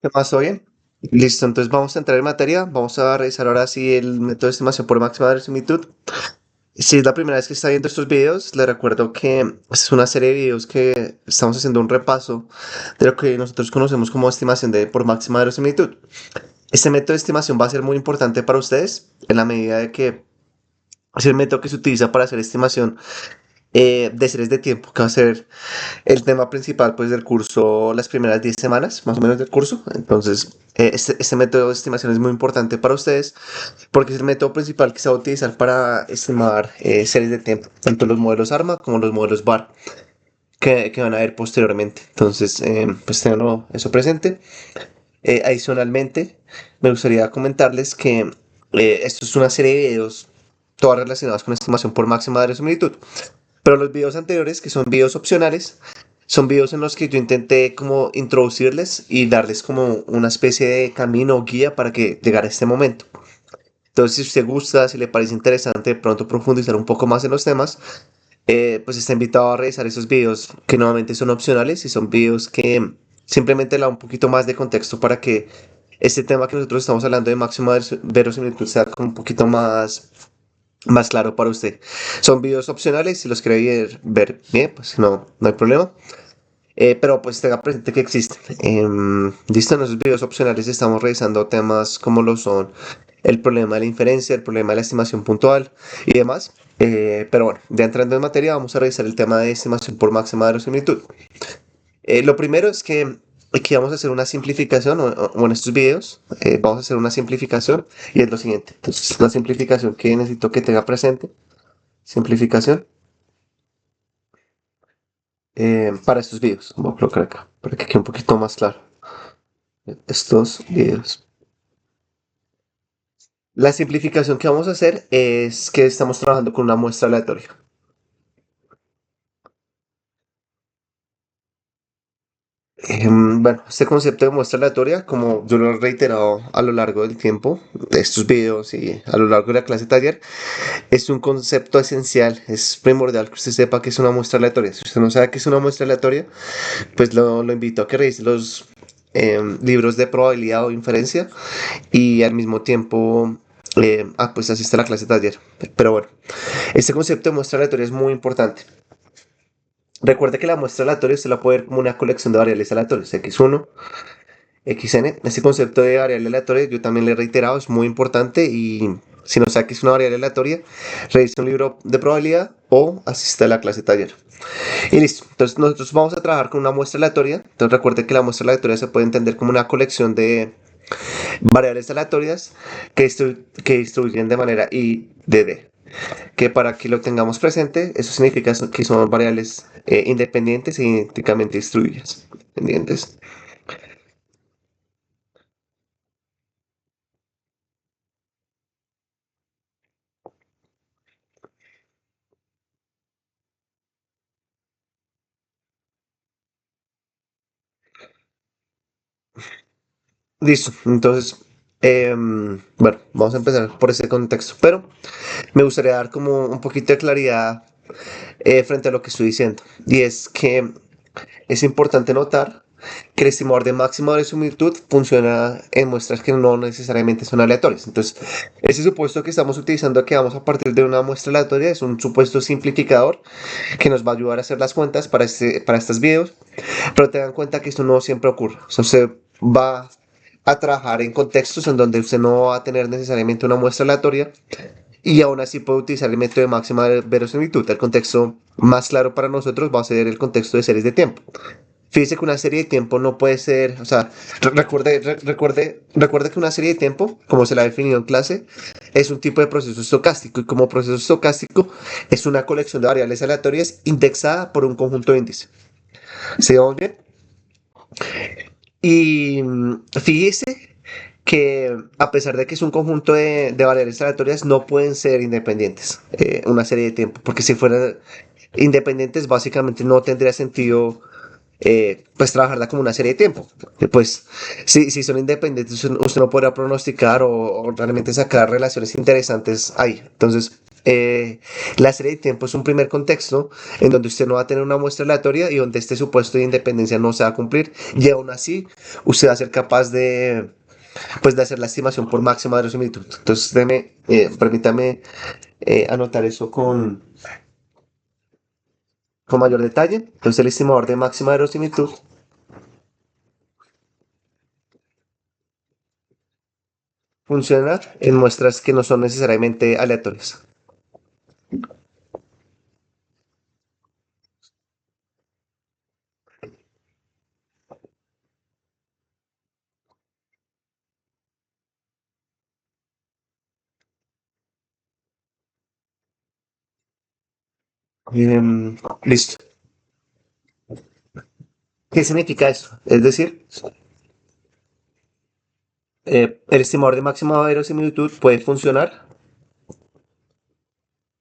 ¿Qué más? Bien? Listo, entonces vamos a entrar en materia. Vamos a revisar ahora sí el método de estimación por máxima verosimilitud. Si es la primera vez que está viendo estos videos, le recuerdo que es una serie de videos que estamos haciendo un repaso de lo que nosotros conocemos como estimación de por máxima verosimilitud. Este método de estimación va a ser muy importante para ustedes en la medida de que es el método que se utiliza para hacer estimación de series de tiempo, que va a ser el tema principal pues del curso, las primeras 10 semanas más o menos del curso. Entonces, este método de estimación es muy importante para ustedes porque es el método principal que se va a utilizar para estimar series de tiempo, tanto los modelos ARMA como los modelos BAR que van a ver posteriormente. Entonces, pues tenganlo eso presente. Adicionalmente, me gustaría comentarles que esto es una serie de videos todas relacionadas con estimación por máxima de verosimilitud. Pero los videos anteriores, que son videos opcionales, son videos en los que yo intenté como introducirles y darles como una especie de camino o guía para que llegara a este momento. Entonces, si usted gusta, si le parece interesante de pronto profundizar un poco más en los temas, pues está invitado a revisar esos videos que nuevamente son opcionales y son videos que simplemente le dan un poquito más de contexto para que este tema que nosotros estamos hablando de máxima verosimilitud sea como un poquito más claro para usted. Son videos opcionales, si los quiere ver bien, pues no hay problema. Pero pues tenga presente que existen. Listo, en esos videos opcionales estamos revisando temas como lo son el problema de la inferencia, el problema de la estimación puntual y demás. Pero bueno, ya entrando en materia, vamos a revisar el tema de estimación por máxima verosimilitud. Lo primero es que aquí vamos a hacer una simplificación, o en estos videos vamos a hacer una simplificación y es lo siguiente. Entonces, la simplificación que necesito que tenga presente, simplificación para estos videos. Voy a colocar acá para que quede un poquito más claro. Estos videos. La simplificación que vamos a hacer es que estamos trabajando con una muestra aleatoria. Bueno, este concepto de muestra aleatoria, como yo lo he reiterado a lo largo del tiempo, de estos videos y a lo largo de la clase taller, es un concepto esencial, es primordial que usted sepa que es una muestra aleatoria. Si usted no sabe qué es una muestra aleatoria, pues lo invito a que revise los libros de probabilidad o inferencia y al mismo tiempo pues asiste a la clase taller. Pero bueno, este concepto de muestra aleatoria es muy importante. Recuerde que la muestra aleatoria se la puede ver como una colección de variables aleatorias, x1, xn. Este concepto de variable aleatoria yo también le he reiterado, es muy importante y si no sabe que es una variable aleatoria, revise un libro de probabilidad o asiste a la clase taller. Y listo, entonces nosotros vamos a trabajar con una muestra aleatoria. Entonces recuerde que la muestra aleatoria se puede entender como una colección de variables aleatorias que distribuyen de manera I de D. Que para que lo tengamos presente, eso significa que son variables independientes e idénticamente distribuidas. ¿Entiendes? Listo, entonces, bueno, vamos a empezar por ese contexto, pero me gustaría dar como un poquito de claridad frente a lo que estoy diciendo. Y es que es importante notar que el estimador de máxima de similitud funciona en muestras que no necesariamente son aleatorias. Entonces, ese supuesto que estamos utilizando, que vamos a partir de una muestra aleatoria, es un supuesto simplificador que nos va a ayudar a hacer las cuentas para estos videos. Pero tengan en cuenta que esto no siempre ocurre. O sea, usted va a trabajar en contextos en donde usted no va a tener necesariamente una muestra aleatoria y aún así puede utilizar el método de máxima verosimilitud. El contexto más claro para nosotros va a ser el contexto de series de tiempo. Fíjese que una serie de tiempo no puede ser, o sea, recuerde que una serie de tiempo, como se la ha definido en clase, es un tipo de proceso estocástico y como proceso estocástico es una colección de variables aleatorias indexada por un conjunto de índices. ¿Se vamos bien? Y fíjese que a pesar de que es un conjunto de variables aleatorias, no pueden ser independientes una serie de tiempo, porque si fueran independientes, básicamente no tendría sentido pues trabajarla como una serie de tiempo. Pues si son independientes, usted no podrá pronosticar o realmente sacar relaciones interesantes ahí. Entonces, eh, la serie de tiempo es un primer contexto en donde usted no va a tener una muestra aleatoria y donde este supuesto de independencia no se va a cumplir y aún así usted va a ser capaz de, pues, de hacer la estimación por máxima verosimilitud. Entonces, permítame anotar eso con mayor detalle. Entonces, el estimador de máxima verosimilitud funciona en muestras que no son necesariamente aleatorias. Listo. ¿Qué significa eso? Es decir, el estimador de máxima verosimilitud puede funcionar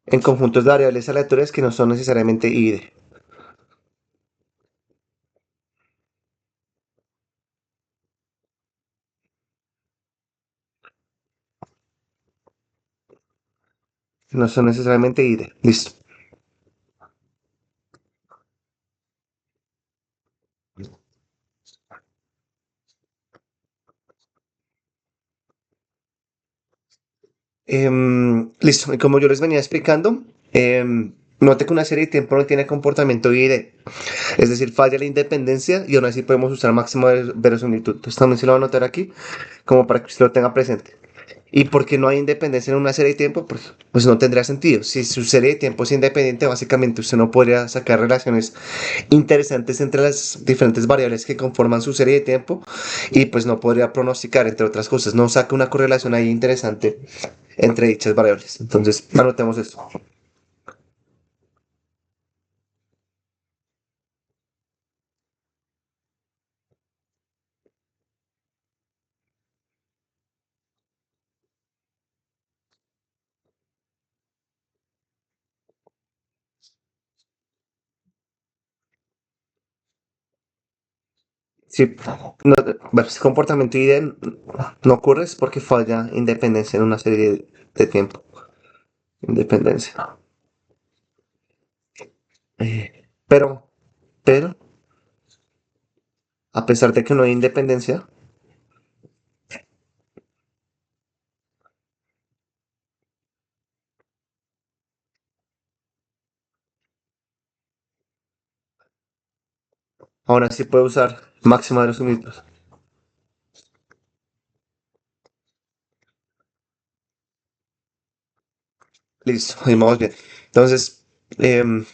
en conjuntos de variables aleatorias que no son necesariamente ID. No son necesariamente ID. Listo. Listo. Y como yo les venía explicando, note que una serie de tiempo no tiene comportamiento ID. Es decir, falla la independencia y aún así podemos usar máximo verosimilitud. Entonces también se lo voy a anotar aquí como para que usted lo tenga presente. ¿Y por qué no hay independencia en una serie de tiempo? Pues no tendría sentido. Si su serie de tiempo es independiente, básicamente usted no podría sacar relaciones interesantes entre las diferentes variables que conforman su serie de tiempo y pues no podría pronosticar, entre otras cosas. No saca una correlación ahí interesante entre dichas variables. Entonces, anotemos esto. Si no, bueno, si comportamiento ID no ocurre es porque falla independencia en una serie de tiempo. Independencia. Pero, pero, a pesar de que no hay independencia, aún así puede usar máxima de los minutos. Listo, ahí vamos bien. Entonces, em,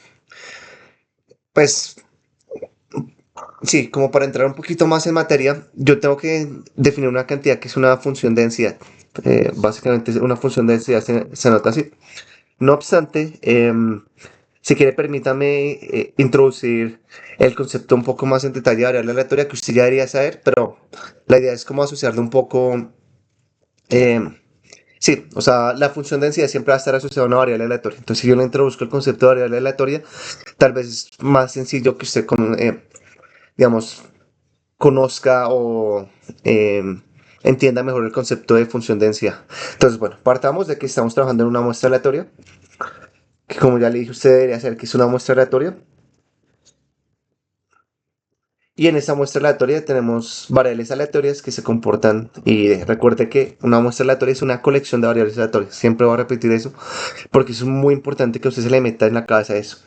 pues sí, como para entrar un poquito más en materia, yo tengo que definir una cantidad que es una función de densidad. Básicamente una función de densidad se nota así. No obstante, si quiere permítame introducir el concepto un poco más en detalle de variable aleatoria que usted ya debería saber, pero la idea es como asociarlo un poco. em, Sí, o sea, la función de densidad siempre va a estar asociada a una variable aleatoria. Entonces, si yo le introduzco el concepto de variable aleatoria, tal vez es más sencillo que usted, digamos, conozca o eh, entienda mejor el concepto de función de densidad. Entonces, bueno, partamos de que estamos trabajando en una muestra aleatoria, que como ya le dije, usted debería saber que es una muestra aleatoria. Y en esta muestra aleatoria tenemos variables aleatorias que se comportan. Y recuerde que una muestra aleatoria es una colección de variables aleatorias. Siempre voy a repetir eso porque es muy importante que usted se le meta en la cabeza eso.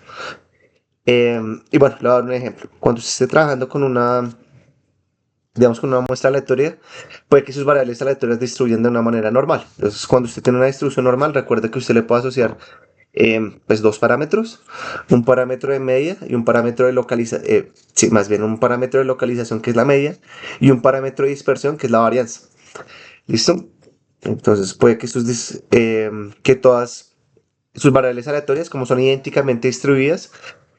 Y bueno, le voy a dar un ejemplo. Cuando usted esté trabajando con una, digamos, con una muestra aleatoria, puede que sus variables aleatorias distribuyan de una manera normal. Entonces, cuando usted tiene una distribución normal, recuerde que usted le puede asociar pues dos parámetros, un parámetro de media y un parámetro de localización, sí, más bien un parámetro de localización que es la media y un parámetro de dispersión que es la varianza. ¿Listo? Entonces puede que que todas sus variables aleatorias, como son idénticamente distribuidas,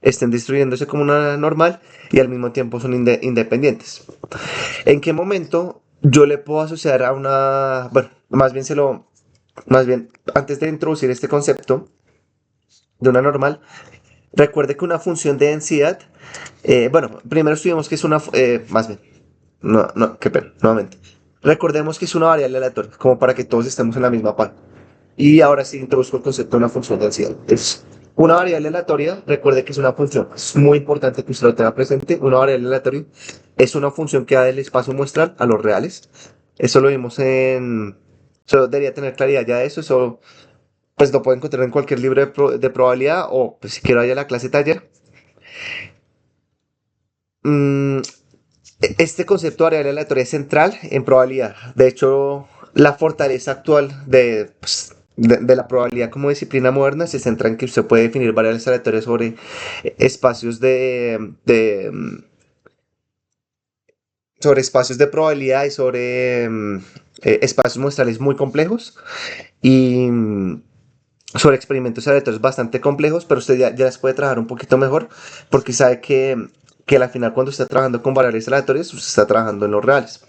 estén distribuyéndose como una normal y al mismo tiempo son independientes. ¿En qué momento yo le puedo asociar a una, bueno, más bien, antes de introducir este concepto de una normal, recuerde que una función de densidad, bueno, primero estuvimos que es una, más bien, no, qué pena, nuevamente. Recordemos que es una variable aleatoria, como para que todos estemos en la misma página. Y ahora sí introduzco el concepto de una función de densidad. Es una variable aleatoria, recuerde que es una función. Es muy importante que usted lo tenga presente. Una variable aleatoria es una función que da del espacio muestral a los reales. Eso lo vimos en... Solo debería tener claridad ya de eso. Eso pues lo pueden encontrar en cualquier libro de probabilidad o pues, si quiero vaya a la clase taller. Mm, este concepto de variable aleatoria es central en probabilidad. De hecho, la fortaleza actual de la probabilidad como disciplina moderna se centra en que usted puede definir variables aleatorias sobre espacios sobre espacios de probabilidad y sobre espacios muestrales muy complejos y sobre experimentos aleatorios bastante complejos, pero usted ya las puede trabajar un poquito mejor porque sabe que al final cuando está trabajando con variables aleatorias, usted está trabajando en los reales.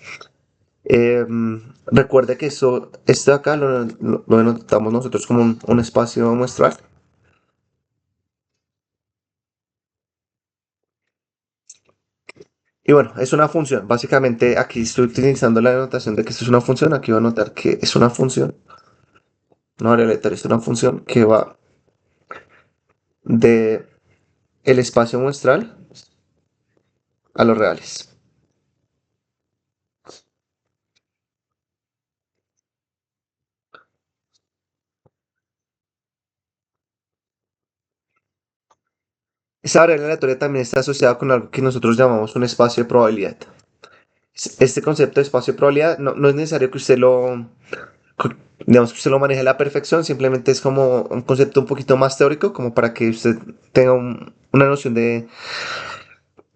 Recuerde que esto de acá lo denotamos nosotros como un espacio muestral. Y bueno, es una función. Básicamente aquí estoy utilizando la denotación de que esto es una función. Aquí voy a notar que es una función. Una variable aleatoria es una función que va de el espacio muestral a los reales. Esa variable aleatoria también está asociada con algo que nosotros llamamos un espacio de probabilidad. Este concepto de espacio de probabilidad no es necesario que usted co- digamos que usted lo maneje a la perfección, simplemente es como un concepto un poquito más teórico, como para que usted tenga una noción de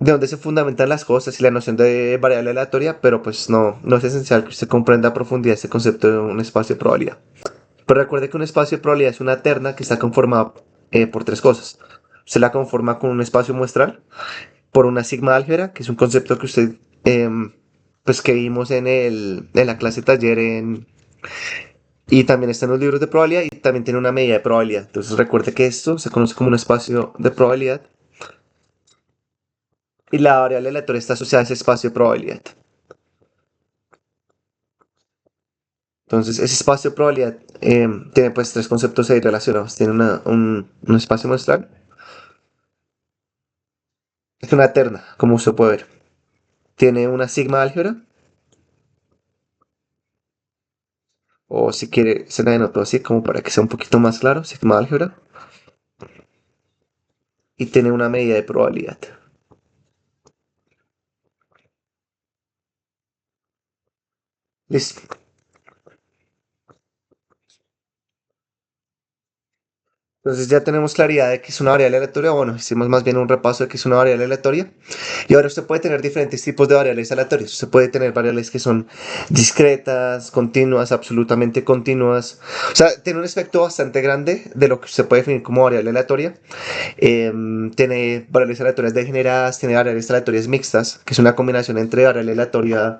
dónde se fundamentan las cosas y la noción de variable aleatoria, pero pues no es esencial que usted comprenda a profundidad este concepto de un espacio de probabilidad. Pero recuerde que un espacio de probabilidad es una terna que está conformada por tres cosas. Usted la conforma con un espacio muestral, por una sigma álgebra, que es un concepto que usted, pues que vimos en la clase taller y también está en los libros de probabilidad y también tiene una medida de probabilidad. Entonces recuerde que esto se conoce como un espacio de probabilidad y la variable aleatoria está asociada a ese espacio de probabilidad. Entonces ese espacio de probabilidad tiene pues tres conceptos ahí relacionados. Tiene un espacio muestral. Es una terna, como usted puede ver. Tiene una sigma álgebra, o si quiere, se la denoto así como para que sea un poquito más claro, sigma álgebra, y tiene una medida de probabilidad. Listo. Entonces ya tenemos claridad de que es una variable aleatoria. Bueno, hicimos más bien un repaso de que es una variable aleatoria. Y ahora usted puede tener diferentes tipos de variables aleatorias. Usted puede tener variables que son discretas, continuas, absolutamente continuas. O sea, tiene un espectro bastante grande de lo que usted puede definir como variable aleatoria. Tiene variables aleatorias degeneradas, tiene variables aleatorias mixtas, que es una combinación entre variable aleatoria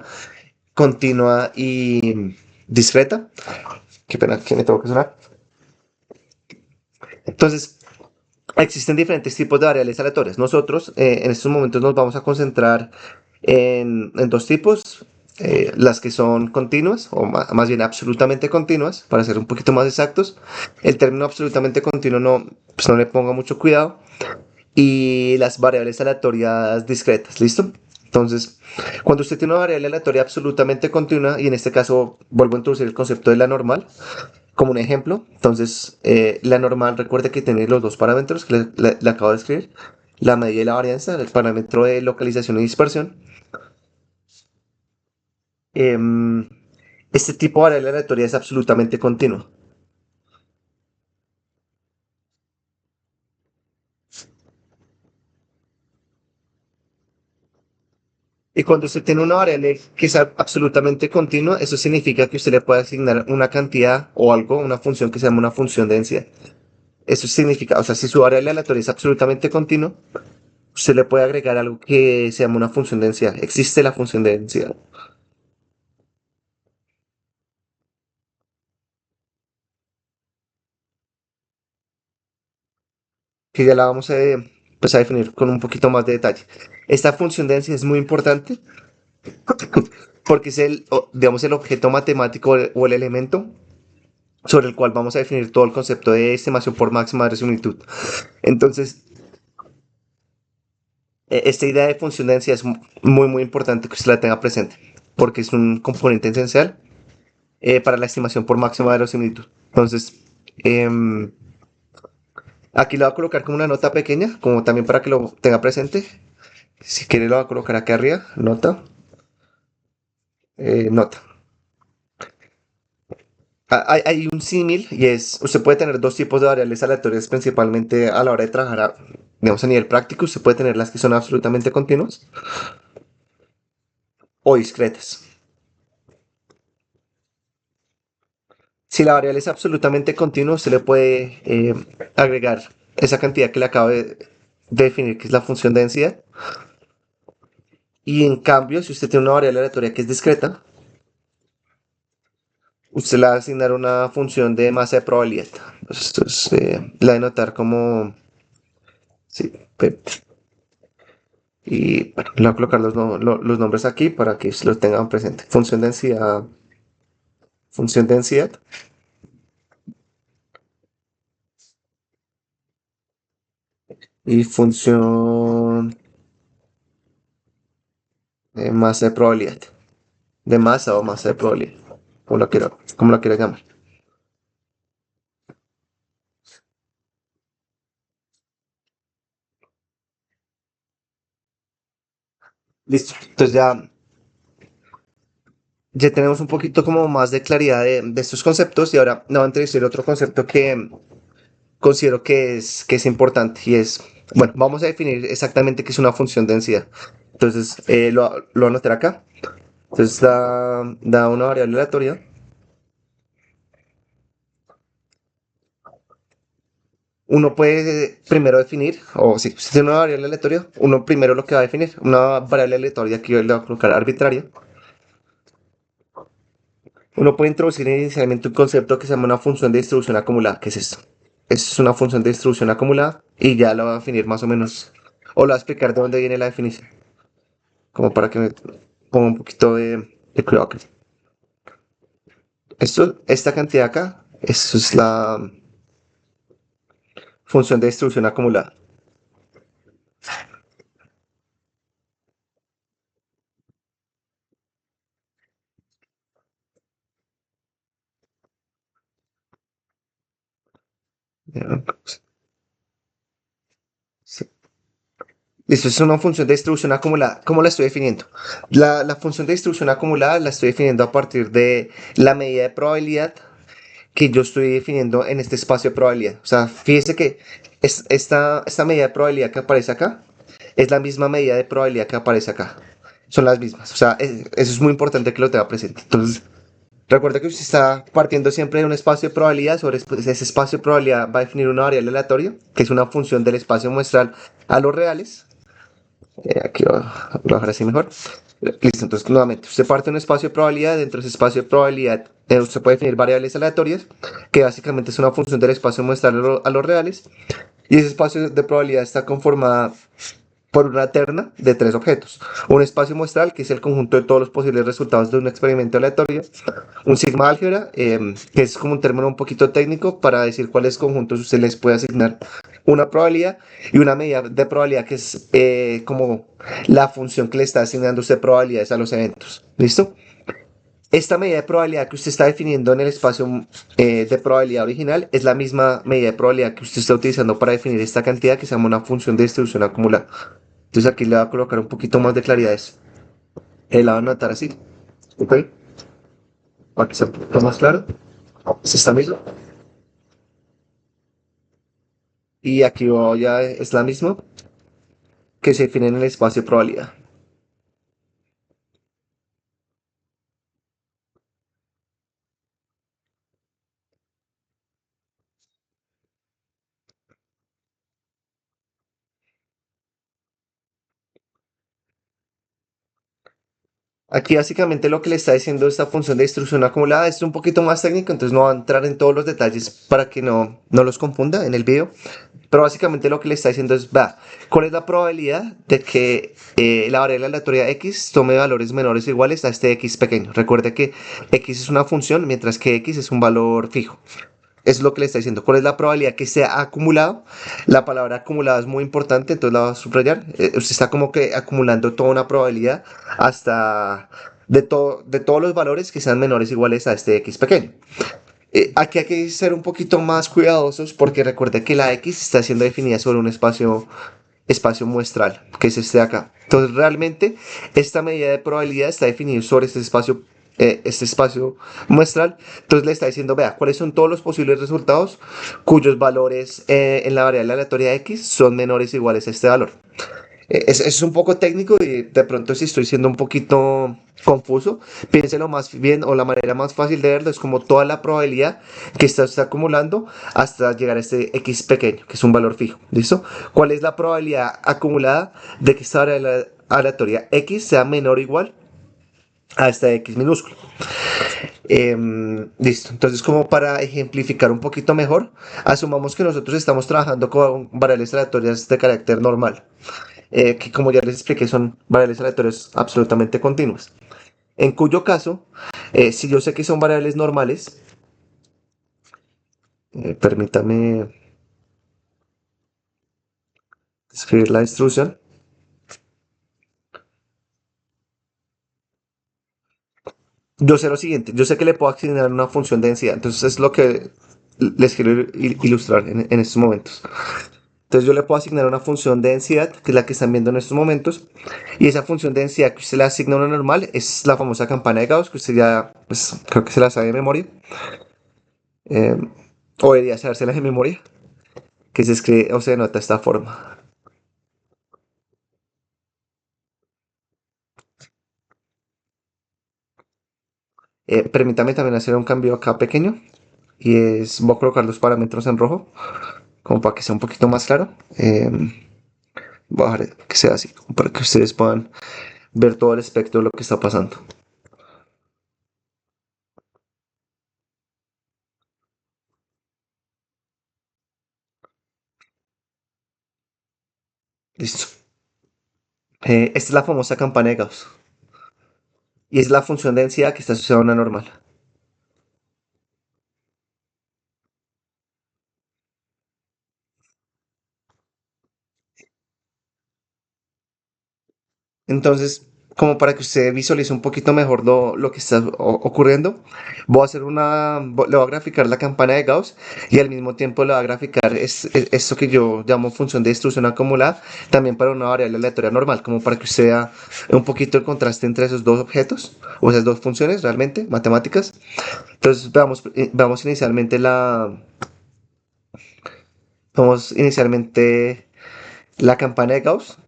continua y discreta. Qué pena que me tengo que sonar. Entonces, existen diferentes tipos de variables aleatorias. Nosotros en estos momentos nos vamos a concentrar en dos tipos, las que son continuas, o más bien absolutamente continuas, para ser un poquito más exactos. El término absolutamente continuo pues no le ponga mucho cuidado. Y las variables aleatorias discretas, ¿listo? Entonces, cuando usted tiene una variable aleatoria absolutamente continua, y en este caso vuelvo a introducir el concepto de la normal, como un ejemplo. Entonces, la normal, recuerde que tiene los dos parámetros que le acabo de escribir, la medida y la varianza, el parámetro de localización y dispersión. Em, este tipo de variable aleatoria es absolutamente continuo. Y cuando usted tiene una variable que es absolutamente continua, eso significa que usted le puede asignar una cantidad o algo, una función que se llama una función de densidad. Eso significa, o sea, si su variable aleatoria es absolutamente continua, usted le puede agregar algo que se llama una función de densidad. Existe la función de densidad. Que ya la vamos pues, a definir con un poquito más de detalle. Esta función de densidad es muy importante porque es digamos, el objeto matemático o el elemento sobre el cual vamos a definir todo el concepto de estimación por máxima de verosimilitud. Entonces, esta idea de función de densidad es muy, muy importante que usted la tenga presente, porque es un componente esencial para la estimación por máxima de verosimilitud. Entonces, em, aquí lo voy a colocar como una nota pequeña, como también para que lo tenga presente. Si quiere lo voy a colocar aquí arriba, nota, nota. Hay un símil y es, usted puede tener dos tipos de variables aleatorias principalmente a la hora de trabajar, digamos, a nivel práctico. Usted puede tener las que son absolutamente continuas o discretas. Si la variable es absolutamente continua, usted le puede agregar esa cantidad que le acabo de definir, que es la función de densidad. Y en cambio, si usted tiene una variable aleatoria que es discreta, usted le va a asignar una función de masa de probabilidad. Entonces, la de notar como, sí, P. Y bueno, le voy a colocar los nombres aquí para que los tengan presente. Función densidad y función de masa de probabilidad. De masa o masa de probabilidad, como lo quiera llamar. Listo. Entonces ya tenemos un poquito como más de claridad de estos conceptos y ahora nos va a introducir otro concepto que considero que es importante y es, bueno, vamos a definir exactamente qué es una función de densidad. Entonces, lo voy a anotar acá. Entonces, da una variable aleatoria. Uno puede primero definir, o si usted tiene una variable aleatoria, uno primero lo que va a definir, una variable aleatoria que yo le voy a colocar arbitraria. Uno puede introducir inicialmente un concepto que se llama una función de distribución acumulada. ¿Qué es esto? Es una función de distribución acumulada y ya lo va a definir más o menos, o lo va a explicar de dónde viene la definición, como para que me ponga un poquito de cuidado acá. Esta cantidad acá, eso es la función de distribución acumulada. Listo, es una función de distribución acumulada. ¿Cómo la estoy definiendo? La función de distribución acumulada la estoy definiendo a partir de la medida de probabilidad que yo estoy definiendo en este espacio de probabilidad. O sea, fíjese que esta medida de probabilidad que aparece acá es la misma medida de probabilidad que aparece acá. Son las mismas. O sea, eso es muy importante que lo tenga presente. Entonces, recuerda que usted está partiendo siempre de un espacio de probabilidad. Sobre ese espacio de probabilidad va a definir una variable aleatoria, que es una función del espacio muestral a los reales. Aquí lo dejar así mejor. Listo, entonces nuevamente, usted parte de un espacio de probabilidad, dentro de ese espacio de probabilidad usted puede definir variables aleatorias, que básicamente es una función del espacio muestral a los reales, y ese espacio de probabilidad está conformada por una terna de tres objetos. Un espacio muestral, que es el conjunto de todos los posibles resultados de un experimento aleatorio. Un sigma álgebra, que es como un término un poquito técnico para decir cuáles conjuntos usted les puede asignar una probabilidad. Y una medida de probabilidad que es como la función que le está asignando usted probabilidades a los eventos. ¿Listo? Esta medida de probabilidad que usted está definiendo en el espacio de probabilidad original es la misma medida de probabilidad que usted está utilizando para definir esta cantidad que se llama una función de distribución acumulada. Entonces aquí le voy a colocar un poquito más de claridad a eso. La voy a anotar así. ¿Ok? Para que sea un poquito más claro. Es esta misma. Y aquí ya es la misma que se define en el espacio de probabilidad. Aquí básicamente lo que le está diciendo esta función de distribución acumulada es un poquito más técnico, entonces no va a entrar en todos los detalles para que no los confunda en el video. Pero básicamente lo que le está diciendo es, va, ¿cuál es la probabilidad de que la variable aleatoria x tome valores menores o iguales a este x pequeño? Recuerde que x es una función, mientras que x es un valor fijo. Eso es lo que le está diciendo. ¿Cuál es la probabilidad que sea acumulado? La palabra acumulada es muy importante, entonces la va a subrayar. Usted está como que acumulando toda una probabilidad hasta de todos los valores que sean menores o iguales a este x pequeño. Aquí hay que ser un poquito más cuidadosos porque recuerde que la X está siendo definida sobre un espacio muestral, que es este de acá. Entonces realmente esta medida de probabilidad está definida sobre este espacio muestral. Entonces le está diciendo, vea, cuáles son todos los posibles resultados cuyos valores en la variable aleatoria X son menores o iguales a este valor. Es un poco técnico y de pronto si estoy siendo un poquito confuso, piénselo más bien o la manera más fácil de verlo es como toda la probabilidad que está acumulando hasta llegar a este x pequeño, que es un valor fijo. ¿Listo? ¿Cuál es la probabilidad acumulada de que esta variable aleatoria x sea menor o igual a esta x minúsculo? Listo. Entonces, como para ejemplificar un poquito mejor, asumamos que nosotros estamos trabajando con variables aleatorias de carácter normal, que como ya les expliqué son variables aleatorias absolutamente continuas. En cuyo caso, si yo sé que son variables normales, permítame escribir la instrucción. Yo sé lo siguiente, yo sé que le puedo asignar una función de densidad, entonces es lo que les quiero ilustrar en estos momentos. Entonces yo le puedo asignar una función de densidad, que es la que están viendo en estos momentos, y esa función de densidad que usted le asigna a una normal es la famosa campana de Gauss, que usted ya, pues, creo que se la sabe de memoria, eh, o debería sabérsela de memoria, que se escribe o se denota de esta forma. Permítame también hacer un cambio acá pequeño, y voy a colocar los parámetros en rojo, como para que sea un poquito más claro. Voy a dejar que sea así, como para que ustedes puedan ver todo el espectro de lo que está pasando. Listo. Esta es la famosa campana de Gauss. Y es la función de densidad que está asociada a una normal. Entonces, como para que usted visualice un poquito mejor lo que está ocurriendo, le voy a graficar la campana de Gauss y al mismo tiempo le voy a graficar esto que yo llamo función de distribución acumulada, también para una variable aleatoria normal, como para que usted vea un poquito el contraste entre esos dos objetos o esas dos funciones realmente matemáticas. Entonces, veamos inicialmente vamos inicialmente la campana de Gauss,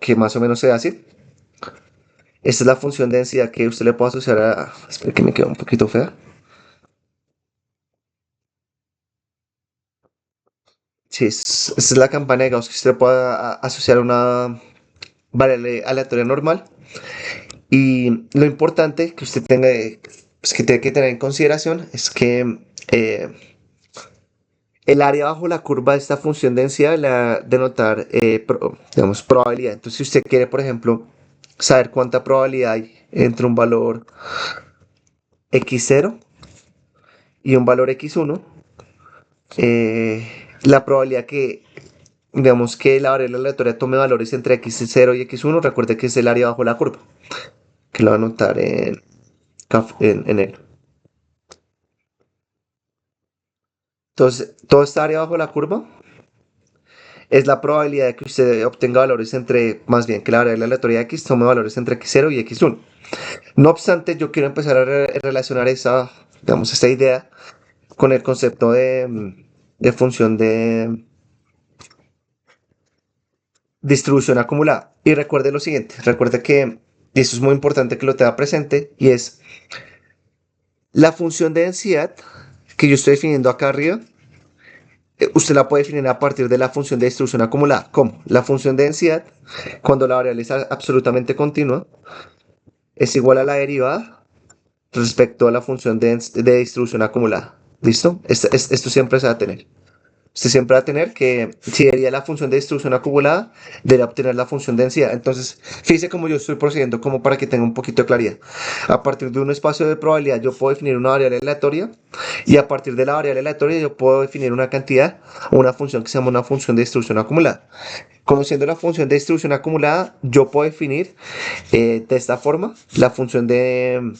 que más o menos se hace. Esta es la función de densidad que usted le puede asociar a... Espera que me queda un poquito fea. Sí, esta es la campana de Gauss que usted le puede asociar a una variable aleatoria normal. Y lo importante que usted tenga, pues, que tiene que tener en consideración es que el área bajo la curva de esta función de densidad le va a denotar, digamos, probabilidad. Entonces, si usted quiere, por ejemplo, saber cuánta probabilidad hay entre un valor x0 y un valor x1, la probabilidad que, digamos, que la variable aleatoria tome valores entre x0 y x1, recuerde que es el área bajo la curva, que lo va a anotar en él. Entonces, toda esta área bajo la curva es la probabilidad de que usted obtenga valores entre, más bien, que la variable aleatoria x tome valores entre x0 y x1. No obstante, yo quiero empezar a relacionar digamos, esta idea con el concepto de función de distribución acumulada. Y recuerde lo siguiente, recuerde que, y eso es muy importante que lo tenga presente, y es la función de densidad que yo estoy definiendo acá arriba, Usted la puede definir a partir de la función de distribución acumulada. ¿Cómo? La función de densidad, cuando la variable es absolutamente continua, es igual a la derivada respecto a la función de distribución acumulada. ¿Listo? Esto siempre se va a tener. Usted siempre va a tener que, si deriva la función de distribución acumulada, deberá obtener la función de densidad. Entonces, fíjese cómo yo estoy procediendo, como para que tenga un poquito de claridad. A partir de un espacio de probabilidad, yo puedo definir una variable aleatoria, y a partir de la variable aleatoria, yo puedo definir una cantidad o una función que se llama una función de distribución acumulada. Conociendo la función de distribución acumulada, yo puedo definir de esta forma la función de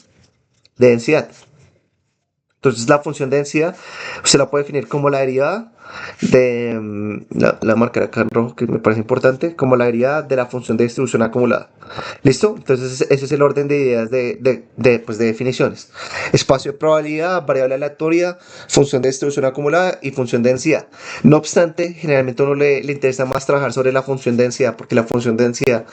densidad. Entonces la función de densidad se la puede definir como la derivada de la marcaré acá en rojo que me parece importante, como la derivada de la función de distribución acumulada. ¿Listo? Entonces ese es el orden de ideas pues, de definiciones. Espacio de probabilidad, variable aleatoria, función de distribución acumulada y función de densidad. No obstante, generalmente a uno le interesa más trabajar sobre la función de densidad porque la función de densidad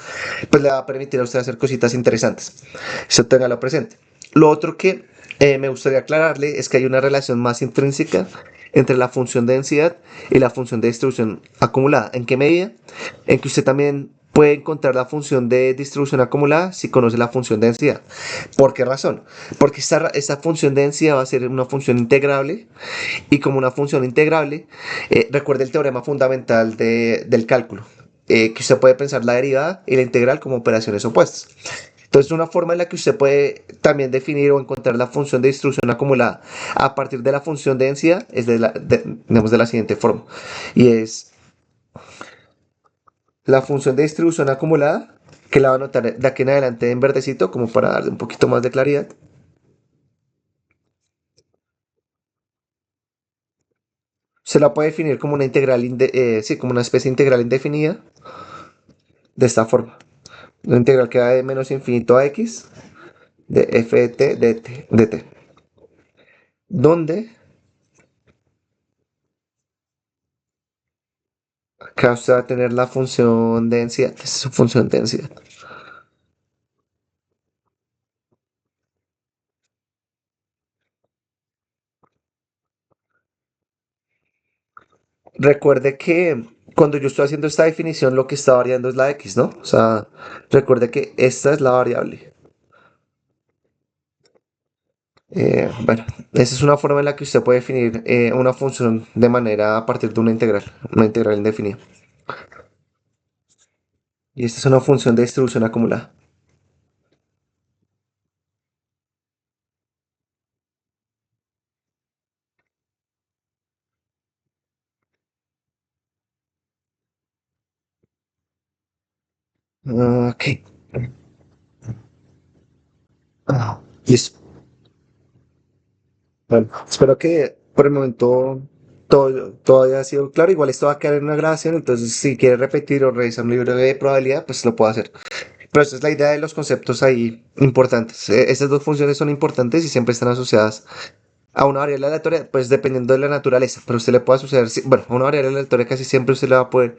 pues, le va a permitir a usted hacer cositas interesantes. Eso téngalo presente. Lo otro que me gustaría aclararle es que hay una relación más intrínseca entre la función de densidad y la función de distribución acumulada. ¿En qué medida? En que usted también puede encontrar la función de distribución acumulada si conoce la función de densidad. ¿Por qué razón? Porque esta función de densidad va a ser una función integrable y como una función integrable, recuerde el teorema fundamental del cálculo, que usted puede pensar la derivada y la integral como operaciones opuestas. Entonces, una forma en la que usted puede también definir o encontrar la función de distribución acumulada a partir de la función de densidad es digamos, de la siguiente forma. Y es la función de distribución acumulada, que la va a anotar de aquí en adelante en verdecito, como para darle un poquito más de claridad. Se la puede definir como una integral, sí, como una especie de integral indefinida, de esta forma. La integral que va de menos infinito a x de f de t de t. Donde acá usted va a tener la función de densidad. Esa es su función de densidad. Recuerde que cuando yo estoy haciendo esta definición, lo que está variando es la x, ¿no? O sea, recuerde que esta es la variable. Bueno, esa es una forma en la que usted puede definir una función de manera a partir de una integral indefinida. Y esta es una función de distribución acumulada. Ok. Listo. Bueno, espero que por el momento todo haya sido claro. Igual esto va a quedar en una grabación, entonces si quiere repetir o revisar un libro de probabilidad, pues lo puedo hacer. Pero esa es la idea de los conceptos ahí importantes. Estas dos funciones son importantes y siempre están asociadas a una variable aleatoria, pues dependiendo de la naturaleza. Pero usted le puede asociar, bueno, a una variable aleatoria casi siempre usted le va a poder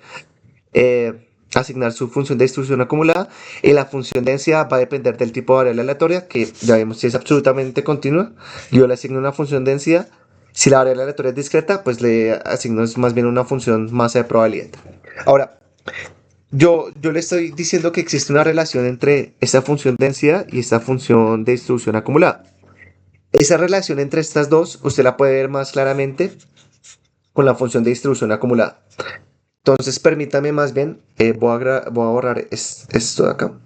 asignar su función de distribución acumulada y la función de densidad va a depender del tipo de variable aleatoria, que ya vemos si es absolutamente continua. Yo le asigno una función de densidad. Si la variable aleatoria es discreta, pues le asigno más bien una función masa de probabilidad. Ahora, yo le estoy diciendo que existe una relación entre esta función de densidad y esta función de distribución acumulada. Esa relación entre estas dos, usted la puede ver más claramente con la función de distribución acumulada. Entonces, permítame más bien, voy a borrar esto de acá.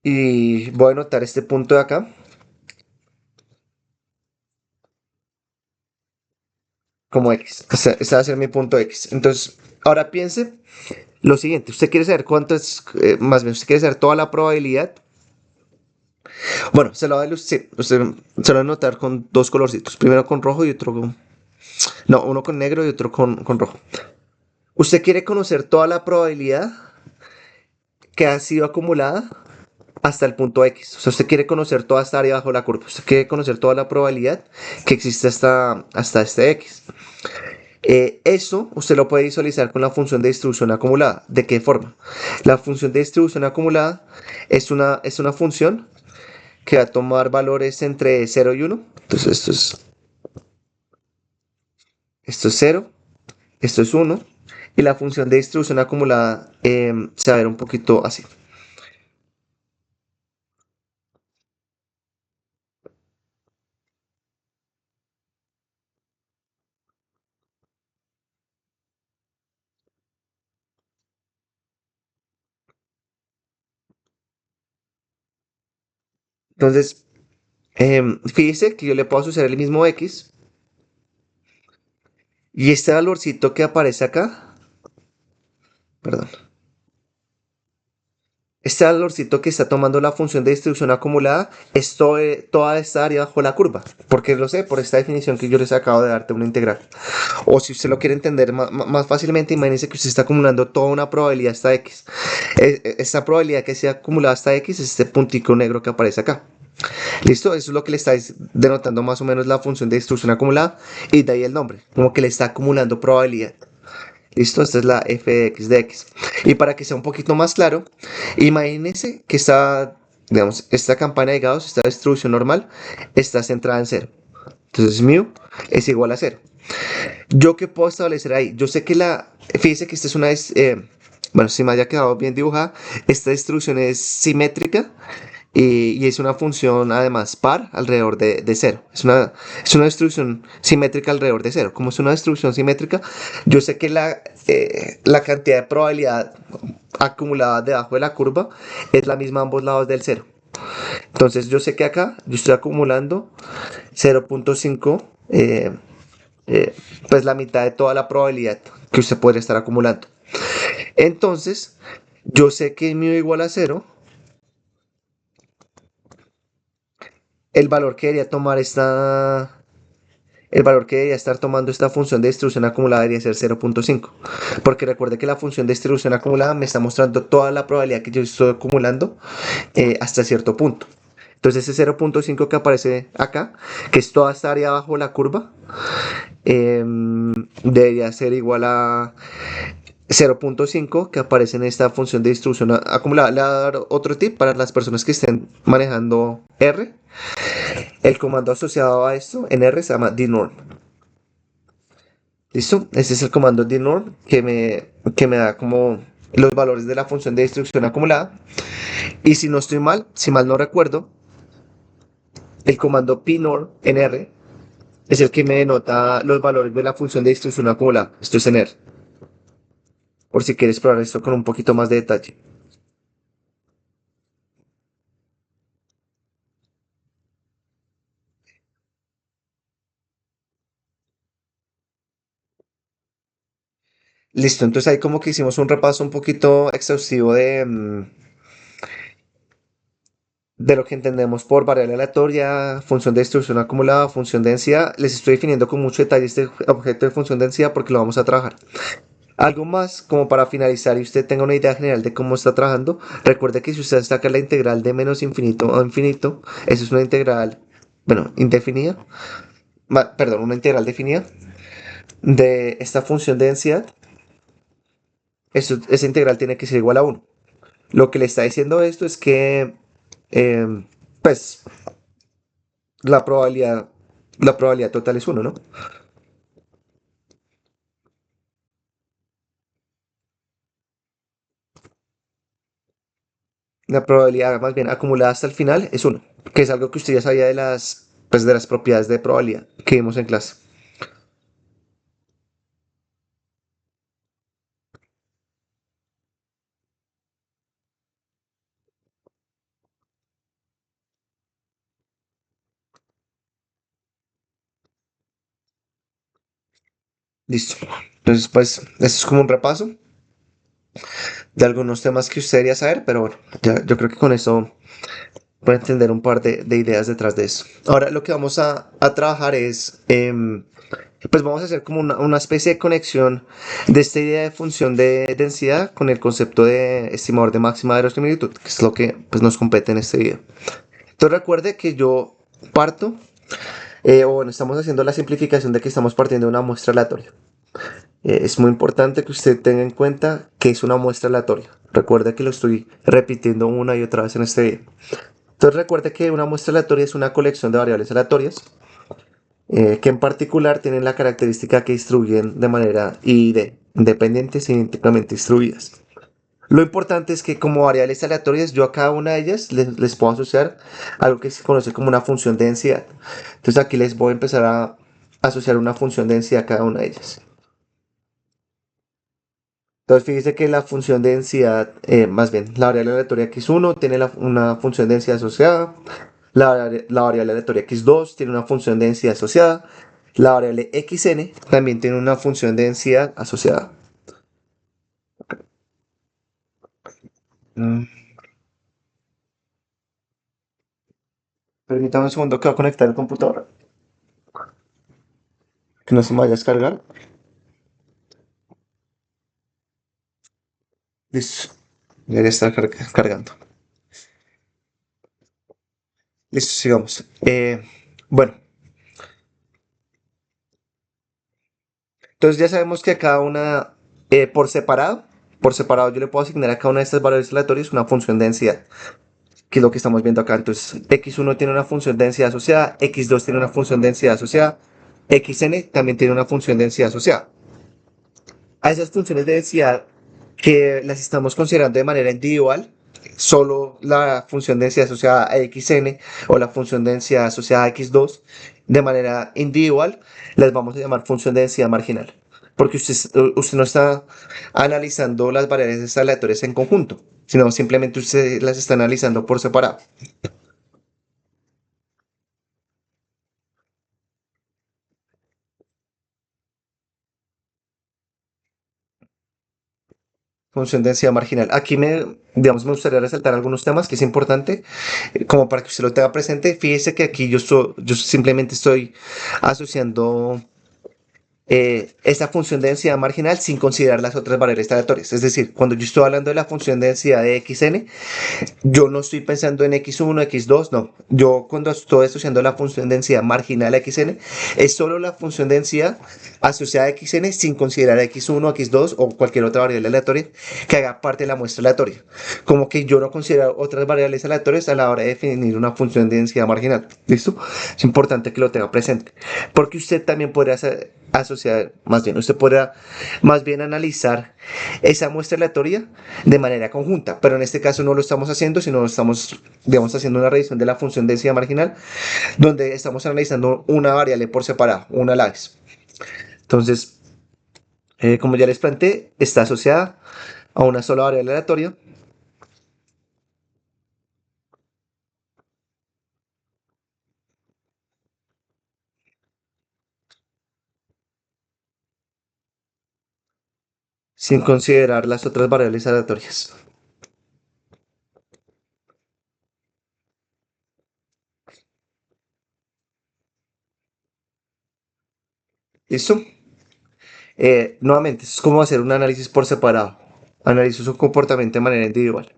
Y voy a anotar este punto de acá como X. O sea, este va a ser mi punto X. Entonces, ahora piense lo siguiente. Usted quiere saber cuánto es, más bien, usted quiere saber toda la probabilidad. Bueno, se lo va a ilustrar, usted se lo va a anotar con dos colorcitos. Primero con rojo y otro con... No, uno con negro y otro con rojo. Usted quiere conocer toda la probabilidad que ha sido acumulada hasta el punto X. O sea, usted quiere conocer toda esta área bajo la curva. Usted quiere conocer toda la probabilidad que existe hasta este X. Eso usted lo puede visualizar con la función de distribución acumulada. ¿De qué forma? La función de distribución acumulada es una función que va a tomar valores entre 0 y 1. Entonces esto es 0, esto es 1. Y la función de distribución acumulada se va a ver un poquito así. Entonces, fíjese que yo le puedo asociar el mismo x y este valorcito que aparece acá, perdón, este valorcito que está tomando la función de distribución acumulada es toda esta área bajo la curva. Porque lo sé, por esta definición que yo les acabo de darte una integral. O si usted lo quiere entender más fácilmente, imagínese que usted está acumulando toda una probabilidad hasta x. Esta probabilidad que sea acumulada hasta x es este puntico negro que aparece acá. ¿Listo? Eso es lo que le está denotando más o menos la función de distribución acumulada y de ahí el nombre, como que le está acumulando probabilidad. ¿Listo? Esta es la f de x de x. Y para que sea un poquito más claro, imagínense que digamos, esta campana de Gauss, esta distribución normal, está centrada en 0. Entonces, mu es igual a 0. ¿Yo qué puedo establecer ahí? Yo sé que fíjese que esta es bueno, si me haya quedado bien dibujada, esta distribución es simétrica y es una función además par alrededor de 0. Es una distribución simétrica alrededor de 0. Como es una distribución simétrica, yo sé que la cantidad de probabilidad acumulada debajo de la curva es la misma a ambos lados del 0. Entonces yo sé que acá yo estoy acumulando 0.5, pues la mitad de toda la probabilidad que usted podría estar acumulando. Entonces, yo sé que mu igual a 0. El valor que debería tomar el valor que debería estar tomando esta función de distribución acumulada debería ser 0.5. Porque recuerde que la función de distribución acumulada me está mostrando toda la probabilidad que yo estoy acumulando hasta cierto punto. Entonces ese 0.5 que aparece acá, que es toda esta área bajo la curva, debería ser igual a 0.5 que aparece en esta función de distribución acumulada. Le voy a dar otro tip para las personas que estén manejando R. El comando asociado a esto en R se llama dnorm. ¿Listo? Este es el comando dnorm que me da como los valores de la función de distribución acumulada. Y si no estoy mal, si mal no recuerdo, el comando pnorm en R es el que me denota los valores de la función de distribución acumulada. Esto es en R. Por si quieres probar esto con un poquito más de detalle. Listo, entonces ahí como que hicimos un repaso un poquito exhaustivo de lo que entendemos por variable aleatoria, función de distribución acumulada, función de densidad. Les estoy definiendo con mucho detalle este objeto de función de densidad porque lo vamos a trabajar. Algo más como para finalizar y usted tenga una idea general de cómo está trabajando. Recuerde que si usted saca la integral de menos infinito a infinito, eso es una integral, bueno, indefinida, perdón, una integral definida de esta función de densidad. Esa integral tiene que ser igual a 1. Lo que le está diciendo esto es que, pues, la probabilidad, la probabilidad total es 1, ¿no? La probabilidad más bien acumulada hasta el final es 1, que es algo que usted ya sabía pues, de las propiedades de probabilidad que vimos en clase. Listo. Entonces, pues, esto es como un repaso de algunos temas que usted debería saber, pero bueno, yo creo que con eso puede entender un par de ideas detrás de eso. Ahora, lo que vamos a trabajar es pues vamos a hacer como una especie de conexión de esta idea de función de densidad con el concepto de estimador de máxima de verosimilitud, que es lo que pues, nos compete en este video. Entonces recuerde que yo parto, o bueno, estamos haciendo la simplificación de que estamos partiendo de una muestra aleatoria. Es muy importante que usted tenga en cuenta que es una muestra aleatoria. Recuerde que lo estoy repitiendo una y otra vez en este video. Entonces recuerde que una muestra aleatoria es una colección de variables aleatorias que en particular tienen la característica que distribuyen de manera ID, independientes e idénticamente distribuidas. Lo importante es que como variables aleatorias, yo a cada una de ellas les puedo asociar algo que se conoce como una función de densidad. Entonces aquí les voy a empezar a asociar una función de densidad a cada una de ellas. Entonces fíjese que la función de densidad, más bien, la variable aleatoria x1 tiene una función de densidad asociada, la variable aleatoria x2 tiene una función de densidad asociada, la variable xn también tiene una función de densidad asociada. Mm, Permítame un segundo que va a conectar el computador, que no se me vaya a descargar. Listo, debería estar cargando. Listo, sigamos. Bueno, entonces ya sabemos que a cada una, por separado yo le puedo asignar a cada una de estas variables aleatorias una función de densidad, que es lo que estamos viendo acá. Entonces, x1 tiene una función de densidad asociada, x2 tiene una función de densidad asociada, xn también tiene una función de densidad asociada. A esas funciones de densidad que las estamos considerando de manera individual, solo la función de densidad asociada a xn o la función de densidad asociada a x2 de manera individual, las vamos a llamar función de densidad marginal. Porque usted no está analizando las variables aleatorias en conjunto, sino simplemente usted las está analizando por separado. Función de densidad marginal. Aquí digamos, me gustaría resaltar algunos temas que es importante, como para que usted lo tenga presente. Fíjese que aquí yo simplemente estoy asociando esta función de densidad marginal sin considerar las otras variables aleatorias. Es decir, cuando yo estoy hablando de la función de densidad de xn, yo no estoy pensando en x1, x2, no. Yo cuando estoy asociando la función de densidad marginal a xn, es solo la función de densidad asociada a xn sin considerar x1, x2 o cualquier otra variable aleatoria que haga parte de la muestra aleatoria. Como que yo no considero otras variables aleatorias a la hora de definir una función de densidad marginal. ¿Listo? Es importante que lo tenga presente. Porque usted también podría asociar, más bien, usted podrá más bien analizar esa muestra aleatoria de manera conjunta, pero en este caso no lo estamos haciendo, sino estamos, digamos, haciendo una revisión de la función de densidad marginal, donde estamos analizando una variable por separado, una a la vez. Entonces, como ya les planteé, está asociada a una sola variable aleatoria sin considerar las otras variables aleatorias. ¿Listo? Nuevamente, es como hacer un análisis por separado. Analizo su comportamiento de manera individual.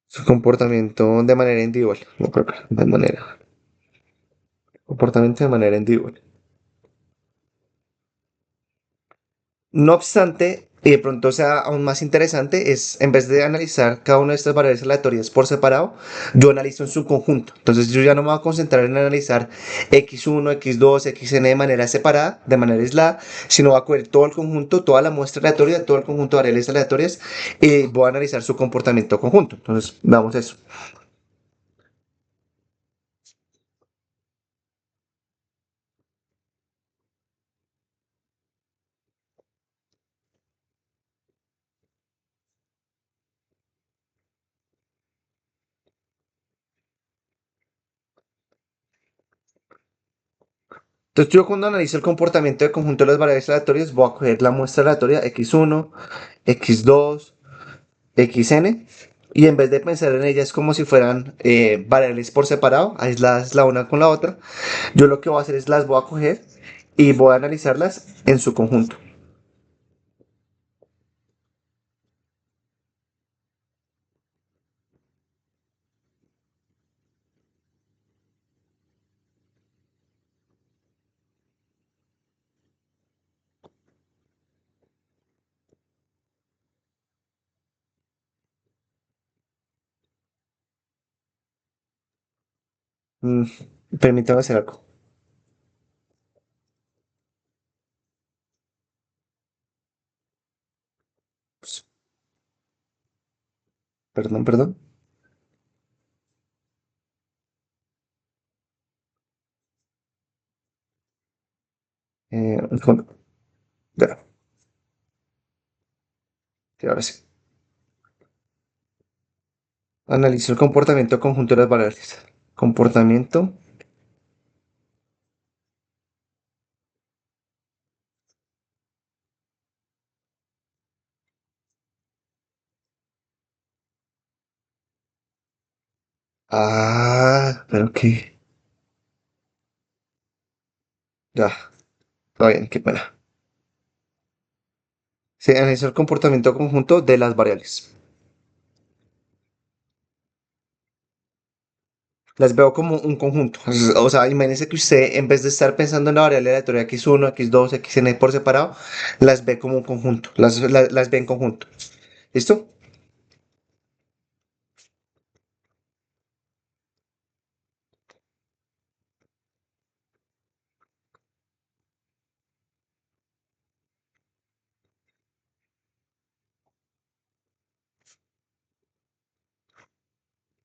Su comportamiento de manera individual. No creo que de manera. Comportamiento de manera individual. No obstante, y de pronto sea aún más interesante, es en vez de analizar cada una de estas variables aleatorias por separado, yo analizo en su conjunto. Entonces yo ya no me voy a concentrar en analizar x1, x2, xn de manera separada, de manera aislada, sino voy a coger todo el conjunto, toda la muestra aleatoria, todo el conjunto de variables aleatorias y voy a analizar su comportamiento conjunto. Entonces, vamos a eso. Entonces yo cuando analizo el comportamiento del conjunto de las variables aleatorias voy a coger la muestra aleatoria x1, x2, xn Y en vez de pensar en ellas como si fueran variables por separado, aisladas la una con la otra, yo lo que voy a hacer es las voy a coger y voy a analizarlas en su conjunto. Mm, Permítame hacer algo. Pues, perdón, perdón. Eh, con- ya, sí, ahora sí. Analizo el comportamiento conjunto de las variables. Comportamiento. Ah, pero que. Ya, está bien, qué pena. Se analiza el comportamiento conjunto de las variables. Las veo como un conjunto. O sea, imagínese que usted, en vez de estar pensando en la variable aleatoria x1, x2, xn por separado, las ve como un conjunto. Las ve en conjunto. ¿Listo?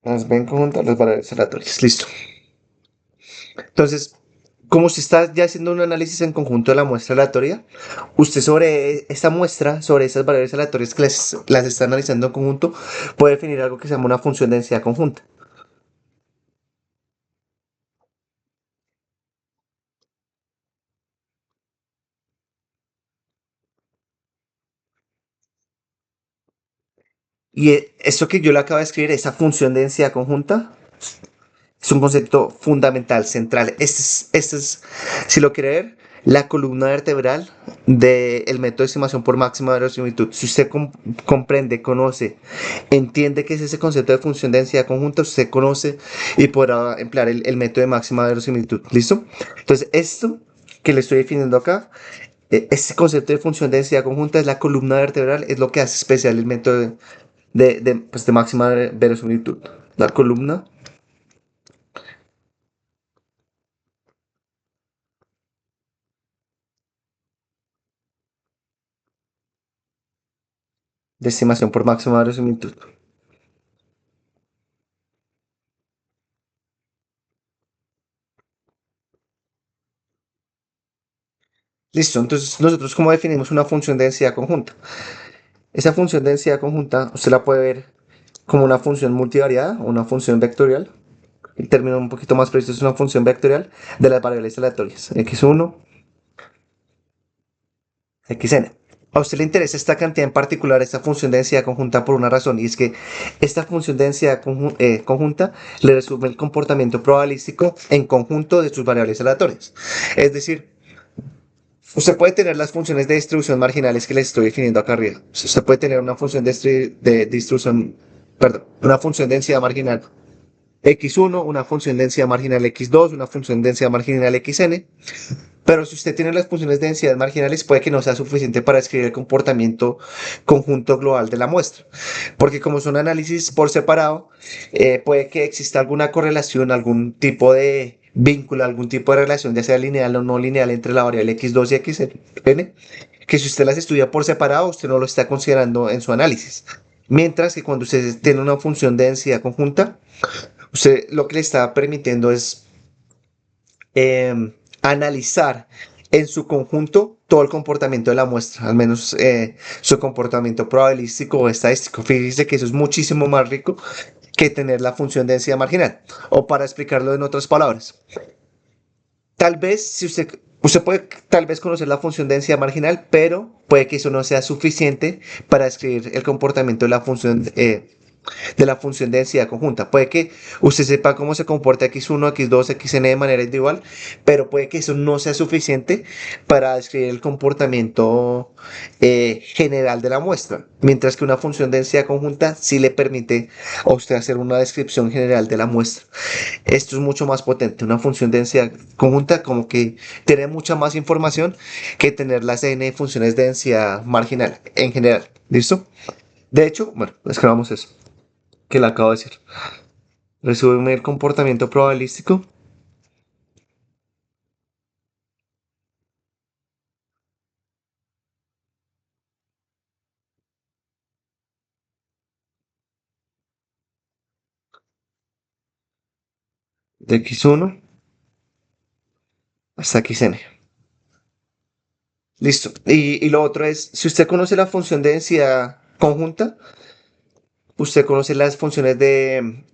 Las ve en conjunto las variables aleatorias. Listo. Entonces, como usted está ya haciendo un análisis en conjunto de la muestra aleatoria, usted sobre esta muestra, sobre esas variables aleatorias que las está analizando en conjunto, puede definir algo que se llama una función de densidad conjunta. Y esto que yo le acabo de escribir, esa función de densidad conjunta, es un concepto fundamental, central. Si lo quiere ver, la columna vertebral del método de estimación por máxima verosimilitud. Si usted comprende, conoce, entiende qué es ese concepto de función de densidad conjunta, usted conoce y podrá emplear el método de máxima verosimilitud. ¿Listo? Entonces, esto que le estoy definiendo acá, este concepto de función de densidad conjunta es la columna vertebral, es lo que hace especial el método pues, de máxima verosimilitud. La columna de estimación por máxima verosimilitud. Listo, entonces nosotros cómo definimos una función de densidad conjunta. Esa función de densidad conjunta usted la puede ver como una función multivariada o una función vectorial. El término un poquito más preciso es una función vectorial de las variables aleatorias x1, xn. A usted le interesa esta cantidad en particular, esta función de densidad conjunta por una razón, y es que esta función de densidad conjunta le resume el comportamiento probabilístico en conjunto de sus variables aleatorias. Es decir, usted puede tener las funciones de distribución marginales que les estoy definiendo acá arriba. Usted puede tener una función de distribución, perdón, una función de densidad marginal x1, una función de densidad marginal x2, una función de densidad marginal xn. Pero si usted tiene las funciones de densidad marginales, puede que no sea suficiente para describir el comportamiento conjunto global de la muestra. Porque como son análisis por separado, puede que exista alguna correlación, algún tipo de vínculo, algún tipo de relación, ya sea lineal o no lineal, entre la variable x2 y xn, que si usted las estudia por separado, usted no lo está considerando en su análisis. Mientras que cuando usted tiene una función de densidad conjunta, usted lo que le está permitiendo es analizar en su conjunto todo el comportamiento de la muestra, al menos su comportamiento probabilístico o estadístico. Fíjese que eso es muchísimo más rico que tener la función de densidad marginal. O para explicarlo en otras palabras, tal vez si usted puede tal vez conocer la función de densidad marginal, pero puede que eso no sea suficiente para describir el comportamiento de la función. de la función de densidad conjunta. Puede que usted sepa cómo se comporta x1, x2, xn de manera individual, pero puede que eso no sea suficiente para describir el comportamiento general de la muestra, mientras que una función de densidad conjunta sí le permite a usted hacer una descripción general de la muestra. Esto es mucho más potente. Una función de densidad conjunta como que tiene mucha más información que tener las n funciones de densidad marginal en general. ¿Listo? De hecho, bueno, escribamos eso que le acabo de decir. Resume el comportamiento probabilístico de x1 hasta xn. Listo. Y lo otro es, si usted conoce la función de densidad conjunta, usted conoce las funciones de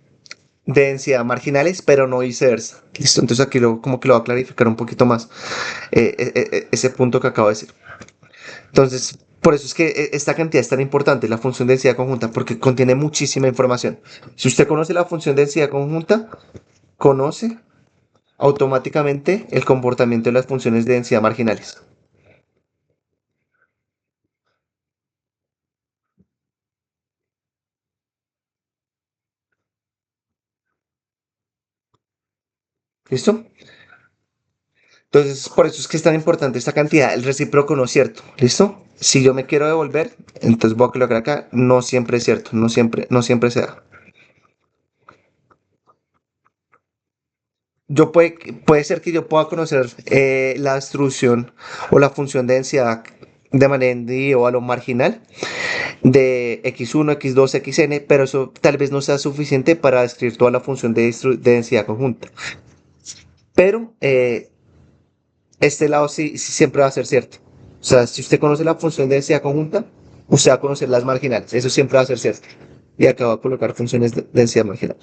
densidad marginales, pero no viceversa. Listo. Entonces aquí como que lo va a clarificar un poquito más ese punto que acabo de decir. Entonces, por eso es que esta cantidad es tan importante, la función de densidad conjunta, porque contiene muchísima información. Si usted conoce la función de densidad conjunta, conoce automáticamente el comportamiento de las funciones de densidad marginales. ¿Listo? Entonces, por eso es que es tan importante esta cantidad, el recíproco no es cierto. ¿Listo? Si yo me quiero devolver, entonces voy a colocar acá, no siempre es cierto, no siempre se da. Puede ser que yo pueda conocer la distribución o la función de densidad de manera individual o marginal de x1, x2, xn, pero eso tal vez no sea suficiente para describir toda la función de densidad conjunta. Pero este lado sí siempre va a ser cierto. O sea, si usted conoce la función de densidad conjunta, usted va a conocer las marginales. Eso siempre va a ser cierto. Y acá va a colocar funciones de densidad marginal.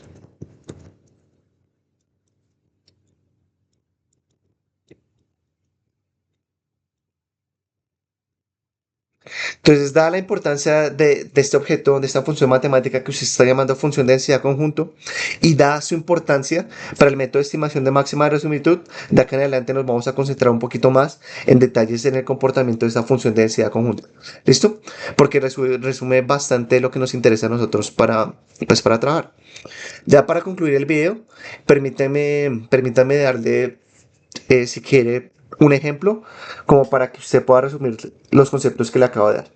Entonces, dada la importancia de este objeto, de esta función matemática que usted está llamando función de densidad conjunto, y dada su importancia para el método de estimación de máxima de resolución, de acá en adelante nos vamos a concentrar un poquito más en detalles en el comportamiento de esta función de densidad conjunta. ¿Listo? Porque resume bastante lo que nos interesa a nosotros para trabajar. Ya para concluir el video, permítame darle, si quiere, un ejemplo como para que usted pueda resumir los conceptos que le acabo de dar.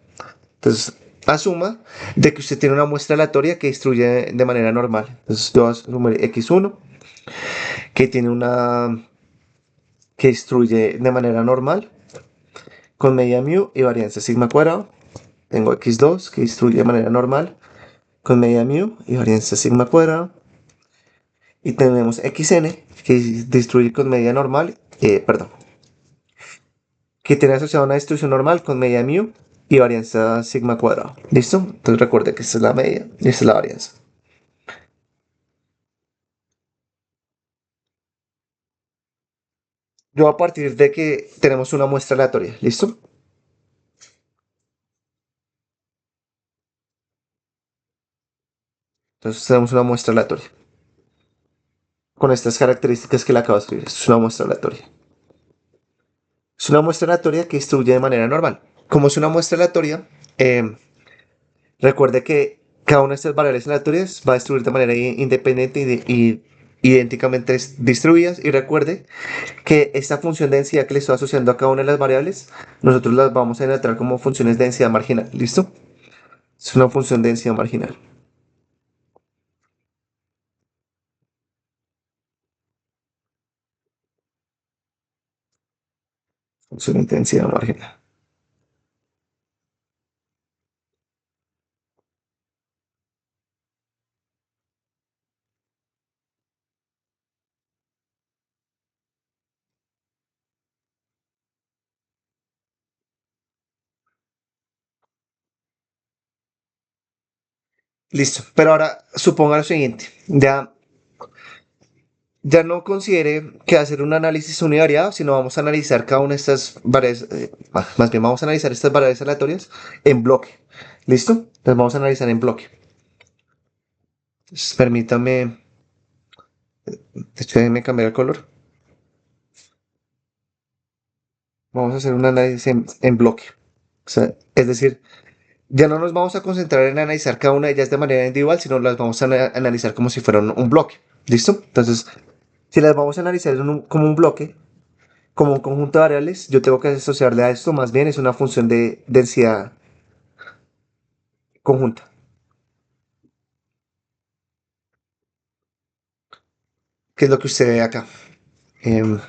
Entonces, asuma de que usted tiene una muestra aleatoria que distribuye de manera normal. Entonces, yo voy a asumir x1, que tiene que distribuye de manera normal, con medida mu y varianza sigma cuadrado. Tengo x2, que distribuye de manera normal, con medida mu y varianza sigma cuadrado. Y tenemos xn, que distribuye con medida normal, perdón, que tiene asociada una distribución normal con medida mu y varianza sigma cuadrado. ¿Listo? Entonces recuerde que esta es la medida y esta es la varianza. Yo a partir de que tenemos una muestra aleatoria, ¿listo? Entonces tenemos una muestra aleatoria con estas características que le acabo de escribir. Esto es una muestra aleatoria. Es una muestra aleatoria que distribuye de manera normal. Como es una muestra aleatoria, recuerde que cada una de estas variables aleatorias va a distribuir de manera independiente y idénticamente distribuidas. Y recuerde que esta función de densidad que le estoy asociando a cada una de las variables, nosotros las vamos a tratar como funciones de densidad marginal. ¿Listo? Es una función de densidad marginal. Función de densidad marginal. Listo. Pero ahora suponga lo siguiente. Ya no considere que hacer un análisis univariado, sino vamos a analizar cada una de estas variables, más bien vamos a analizar estas variables aleatorias en bloque. ¿Listo? Las vamos a analizar en bloque. Entonces, permítame, de hecho, déjeme cambiar el color. Vamos a hacer un análisis en bloque. O sea, es decir, ya no nos vamos a concentrar en analizar cada una de ellas de manera individual, sino las vamos a analizar como si fueran un bloque. ¿Listo? Entonces, si las vamos a analizar como un bloque, como un conjunto de variables, yo tengo que asociarle a esto, más bien es una función de densidad conjunta. ¿Qué es lo que usted ve acá? Em,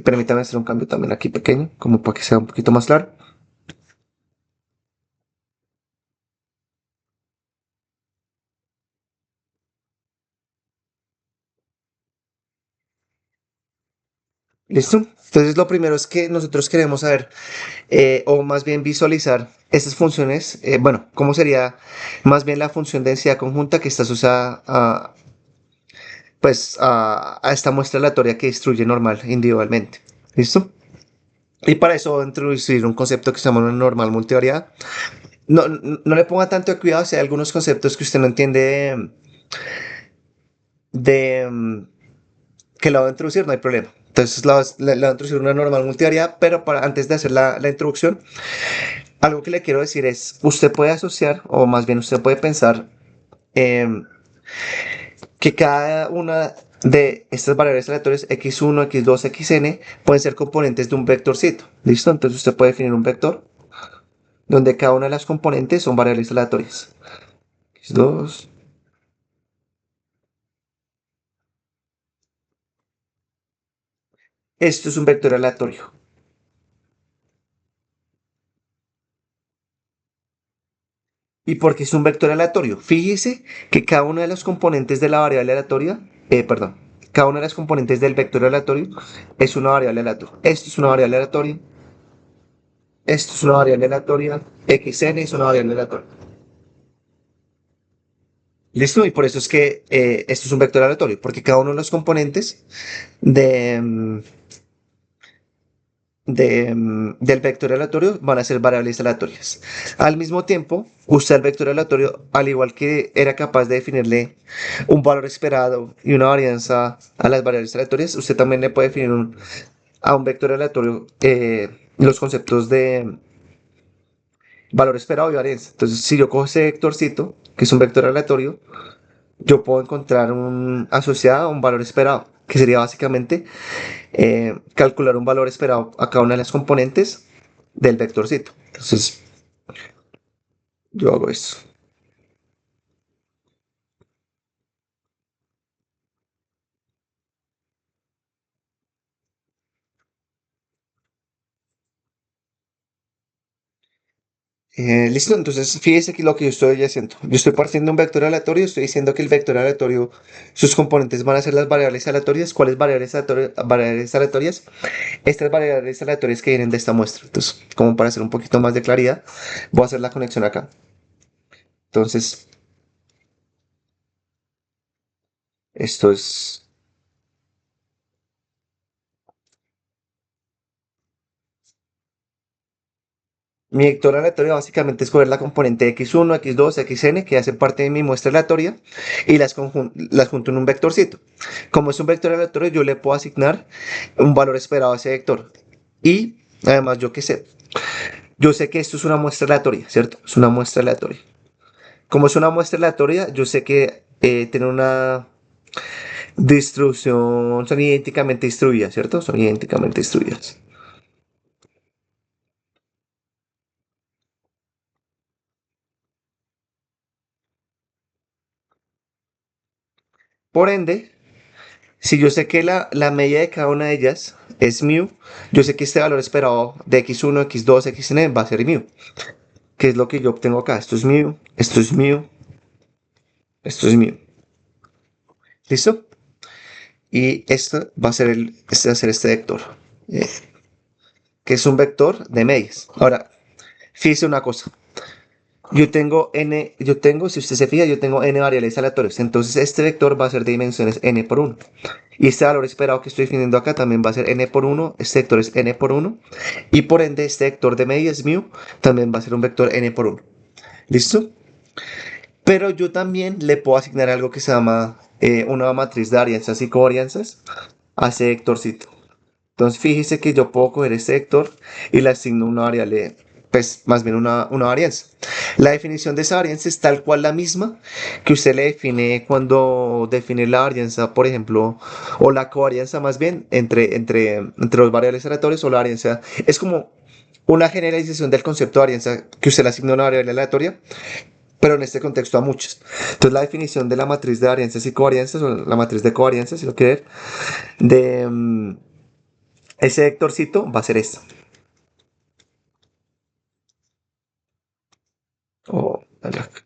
Permítame hacer un cambio también aquí pequeño, como para que sea un poquito más claro. ¿Listo? Entonces lo primero es que nosotros queremos saber, o más bien visualizar estas funciones, bueno, cómo sería más bien la función de densidad conjunta que está asociada a, pues, a esta muestra aleatoria que distribuye normal individualmente. ¿Listo? Y para eso voy a introducir un concepto que se llama una normal multivariada. No le ponga tanto de cuidado si hay algunos conceptos que usted no entiende de que la voy a introducir, no hay problema. Entonces la voy a introducir una normal multivariada, pero antes de hacer la introducción, algo que le quiero decir es, usted puede asociar, o más bien usted puede pensar eh, que cada una de estas variables aleatorias x1, x2, xn pueden ser componentes de un vectorcito. ¿Listo? Entonces usted puede definir un vector donde cada una de las componentes son variables aleatorias. X2. Esto es un vector aleatorio. ¿Y por qué es un vector aleatorio? Fíjese que cada una de las componentes de la variable aleatoria, perdón, cada una de las componentes del vector aleatorio es una variable aleatoria. Esto es una variable aleatoria, esto es una variable aleatoria, xn es una variable aleatoria. ¿Listo? Y por eso es que esto es un vector aleatorio, porque cada uno de los componentes de, del vector aleatorio van a ser variables aleatorias. Al mismo tiempo, usted al vector aleatorio, al igual que era capaz de definirle un valor esperado y una varianza a las variables aleatorias, usted también le puede definir a un vector aleatorio los conceptos de valor esperado y varianza. Entonces, si yo cojo ese vectorcito, que es un vector aleatorio, yo puedo encontrar un asociado a un valor esperado, que sería básicamente calcular un valor esperado a cada una de las componentes del vectorcito. Entonces, yo hago eso. Listo, entonces fíjese que lo que yo estoy haciendo. Yo estoy partiendo de un vector aleatorio, estoy diciendo que el vector aleatorio, sus componentes van a ser las variables aleatorias. ¿Cuáles variables aleatorias? Estas variables aleatorias que vienen de esta muestra. Entonces, como para hacer un poquito más de claridad, voy a hacer la conexión acá. Entonces, esto es mi vector aleatorio. Básicamente es coger la componente x1, x2, xn que hacen parte de mi muestra aleatoria y las junto en un vectorcito. Como es un vector aleatorio, yo le puedo asignar un valor esperado a ese vector. Y además, yo qué sé, yo sé que esto es una muestra aleatoria, ¿cierto? Es una muestra aleatoria. Como es una muestra aleatoria, yo sé que tiene una distribución, son idénticamente distribuidas, ¿cierto? Son idénticamente distribuidas. Por ende, si yo sé que la media de cada una de ellas es mu, yo sé que este valor esperado de x1, x2, xn va a ser mu, que es lo que yo obtengo acá. Esto es mu, esto es mu, esto es mu. ¿Listo? Y esto va a ser este va a ser este vector, eh, que es un vector de medias. Ahora, fíjese una cosa. Si usted se fija, yo tengo n variables aleatorias. Entonces, este vector va a ser de dimensiones n por 1. Y este valor esperado que estoy definiendo acá también va a ser n por 1. Este vector es n por 1. Y por ende, este vector de medias mu también va a ser un vector n por 1. ¿Listo? Pero yo también le puedo asignar algo que se llama una matriz de varianzas y covarianzas a ese vectorcito. Entonces fíjese que yo puedo coger este vector y le asigno una variable, pues más bien una varianza. La definición de esa varianza es tal cual la misma que usted le define cuando define la varianza, por ejemplo, o la covarianza más bien entre los variables aleatorios o la varianza. Es como una generalización del concepto de varianza que usted le asigna a una variable aleatoria, pero en este contexto a muchas. Entonces la definición de la matriz de varianzas y covarianzas, o la matriz de covarianzas, si lo quiere ver, de ese vectorcito va a ser esto. O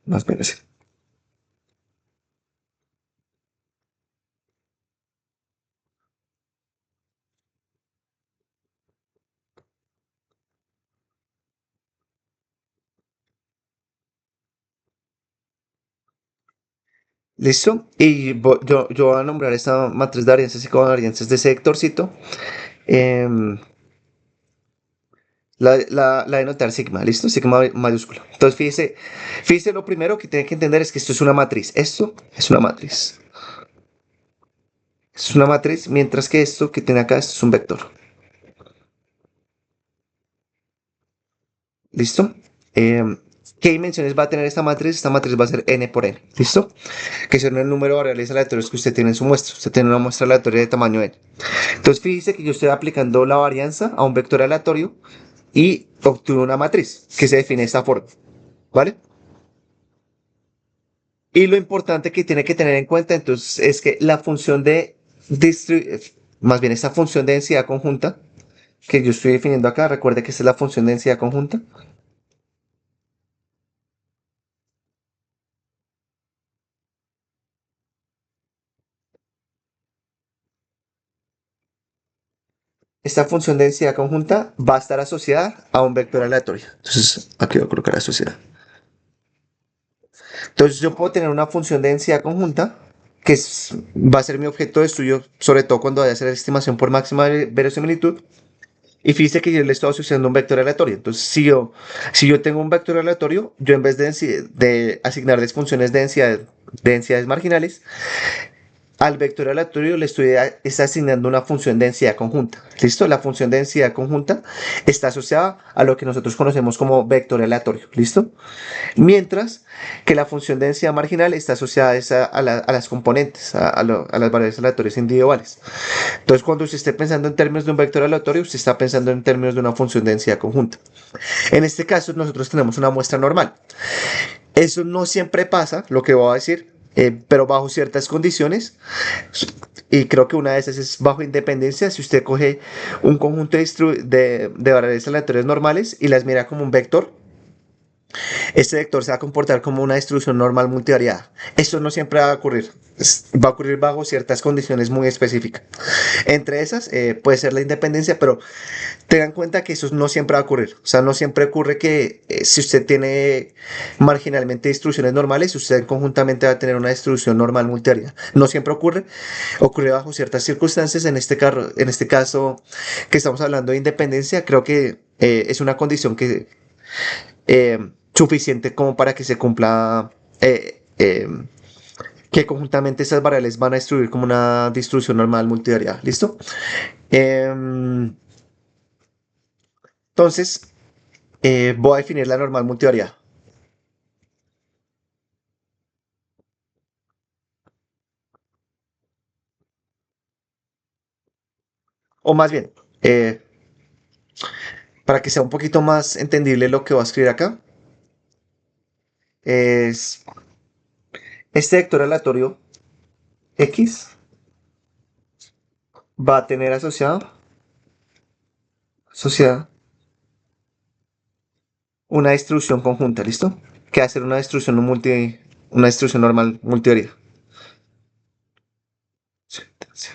más bien así. ¿Listo? Y yo voy a nombrar esta matriz de varianzas y covarianzas de ese vectorcito. em, la de notar sigma, ¿listo? Sigma mayúscula. Entonces, fíjese, lo primero que tiene que entender es que esto es una matriz. Esto es una matriz. Es una matriz, mientras que esto que tiene acá, esto es un vector. ¿Listo? Em, ¿Qué dimensiones va a tener esta matriz? Esta matriz va a ser n por n. ¿Listo? Que son el número de variables aleatorios que usted tiene en su muestra. Usted tiene una muestra aleatoria de tamaño n. Entonces, fíjese que yo estoy aplicando la varianza a un vector aleatorio y obtuve una matriz que se define de esta forma. ¿Vale? Y lo importante que tiene que tener en cuenta entonces es que la función de más bien esta función de densidad conjunta que yo estoy definiendo acá, recuerde que esta es la función de densidad conjunta. Esta función de densidad conjunta va a estar asociada a un vector aleatorio. Entonces, aquí voy a colocar asociada. Entonces, yo puedo tener una función de densidad conjunta va a ser mi objeto de estudio, sobre todo cuando vaya a hacer estimación por máxima verosimilitud. Y fíjese que yo le estoy asociando un vector aleatorio. Entonces, si yo tengo un vector aleatorio, yo en vez de asignarles funciones de densidades marginales, al vector aleatorio le está asignando una función de densidad conjunta. ¿Listo? La función de densidad conjunta está asociada a lo que nosotros conocemos como vector aleatorio. ¿Listo? Mientras que la función de densidad marginal está asociada a las componentes, a las variables aleatorias individuales. Entonces, cuando usted esté pensando en términos de un vector aleatorio, usted está pensando en términos de una función de densidad conjunta. En este caso, nosotros tenemos una muestra normal. Eso no siempre pasa, lo que voy a decir, pero bajo ciertas condiciones. Y creo que una de esas es bajo independencia. Si usted coge un conjunto de variables aleatorias normales y las mira como un vector, este vector se va a comportar como una distribución normal multivariada. Esto no siempre va a ocurrir. Va a ocurrir bajo ciertas condiciones muy específicas. Entre esas puede ser la independencia, pero tengan en cuenta que eso no siempre va a ocurrir. O sea, no siempre ocurre que si usted tiene marginalmente distribuciones normales, usted conjuntamente va a tener una distribución normal multivariada. No siempre ocurre. Ocurre bajo ciertas circunstancias. En este caso que estamos hablando de independencia, creo que es una condición suficiente como para que se cumpla que conjuntamente esas variables van a distribuir como una distribución normal multivariada. ¿Listo? Em, entonces, voy a definir la normal multivariada. O más bien, eh, para que sea un poquito más entendible lo que voy a escribir acá, es este vector aleatorio X va a tener asociada una distribución conjunta, ¿listo? Que va a ser una distribución normal multivariada. Sí, sí.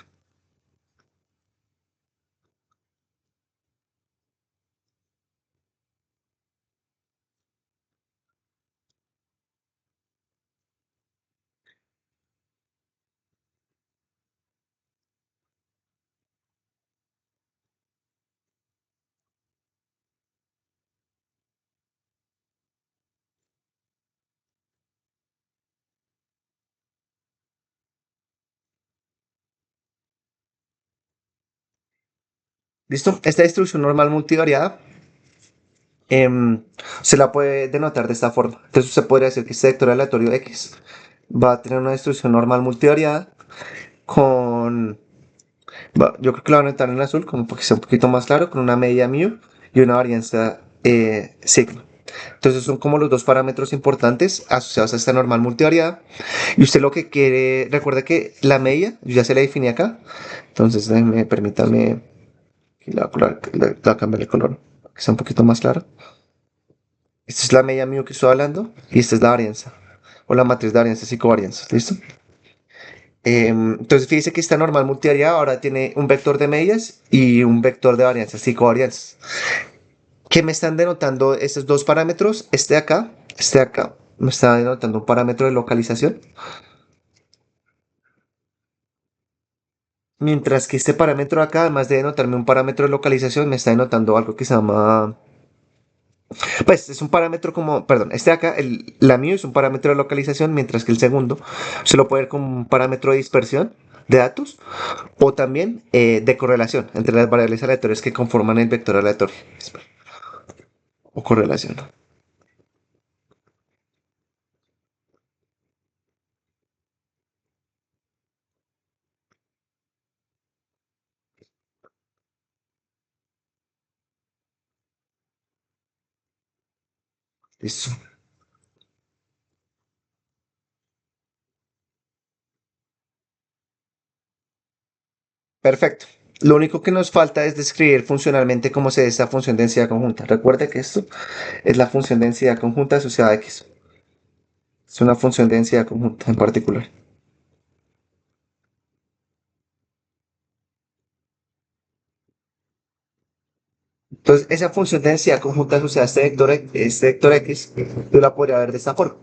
¿Listo? Esta distribución normal multivariada se la puede denotar de esta forma. Entonces se podría decir que este vector aleatorio X va a tener una distribución normal multivariada con, yo creo que la van a anotar en azul como para que sea un poquito más claro, con una media mu y una varianza sigma. Entonces son como los dos parámetros importantes asociados a esta normal multivariada. Y usted lo que quiere, recuerda que la media, yo ya se la definí acá. Entonces permítame que la cambiar el color, para que sea un poquito más claro. Esta es la media mu que estoy hablando y esta es la varianza o la matriz de varianza y covarianza. ¿Listo? Entonces fíjese que esta normal multivariada ahora tiene un vector de medias y un vector de varianzas y covarianzas. ¿Qué me están denotando estos dos parámetros? Este de acá, me está denotando un parámetro de localización, mientras que este parámetro de acá, además de denotarme un parámetro de localización, me está denotando algo que se llama, pues es un parámetro como, perdón, este de acá, la mu es un parámetro de localización, mientras que el segundo se lo puede ver como un parámetro de dispersión de datos o también de correlación entre las variables aleatorias que conforman el vector aleatorio. O correlación. Listo. Perfecto. Lo único que nos falta es describir funcionalmente cómo se da esta función de densidad conjunta. Recuerde que esto es la función de densidad conjunta asociada a X. Es una función de densidad conjunta en particular. Entonces, esa función de densidad conjunta asociada a este vector X, yo la podría ver de esta forma.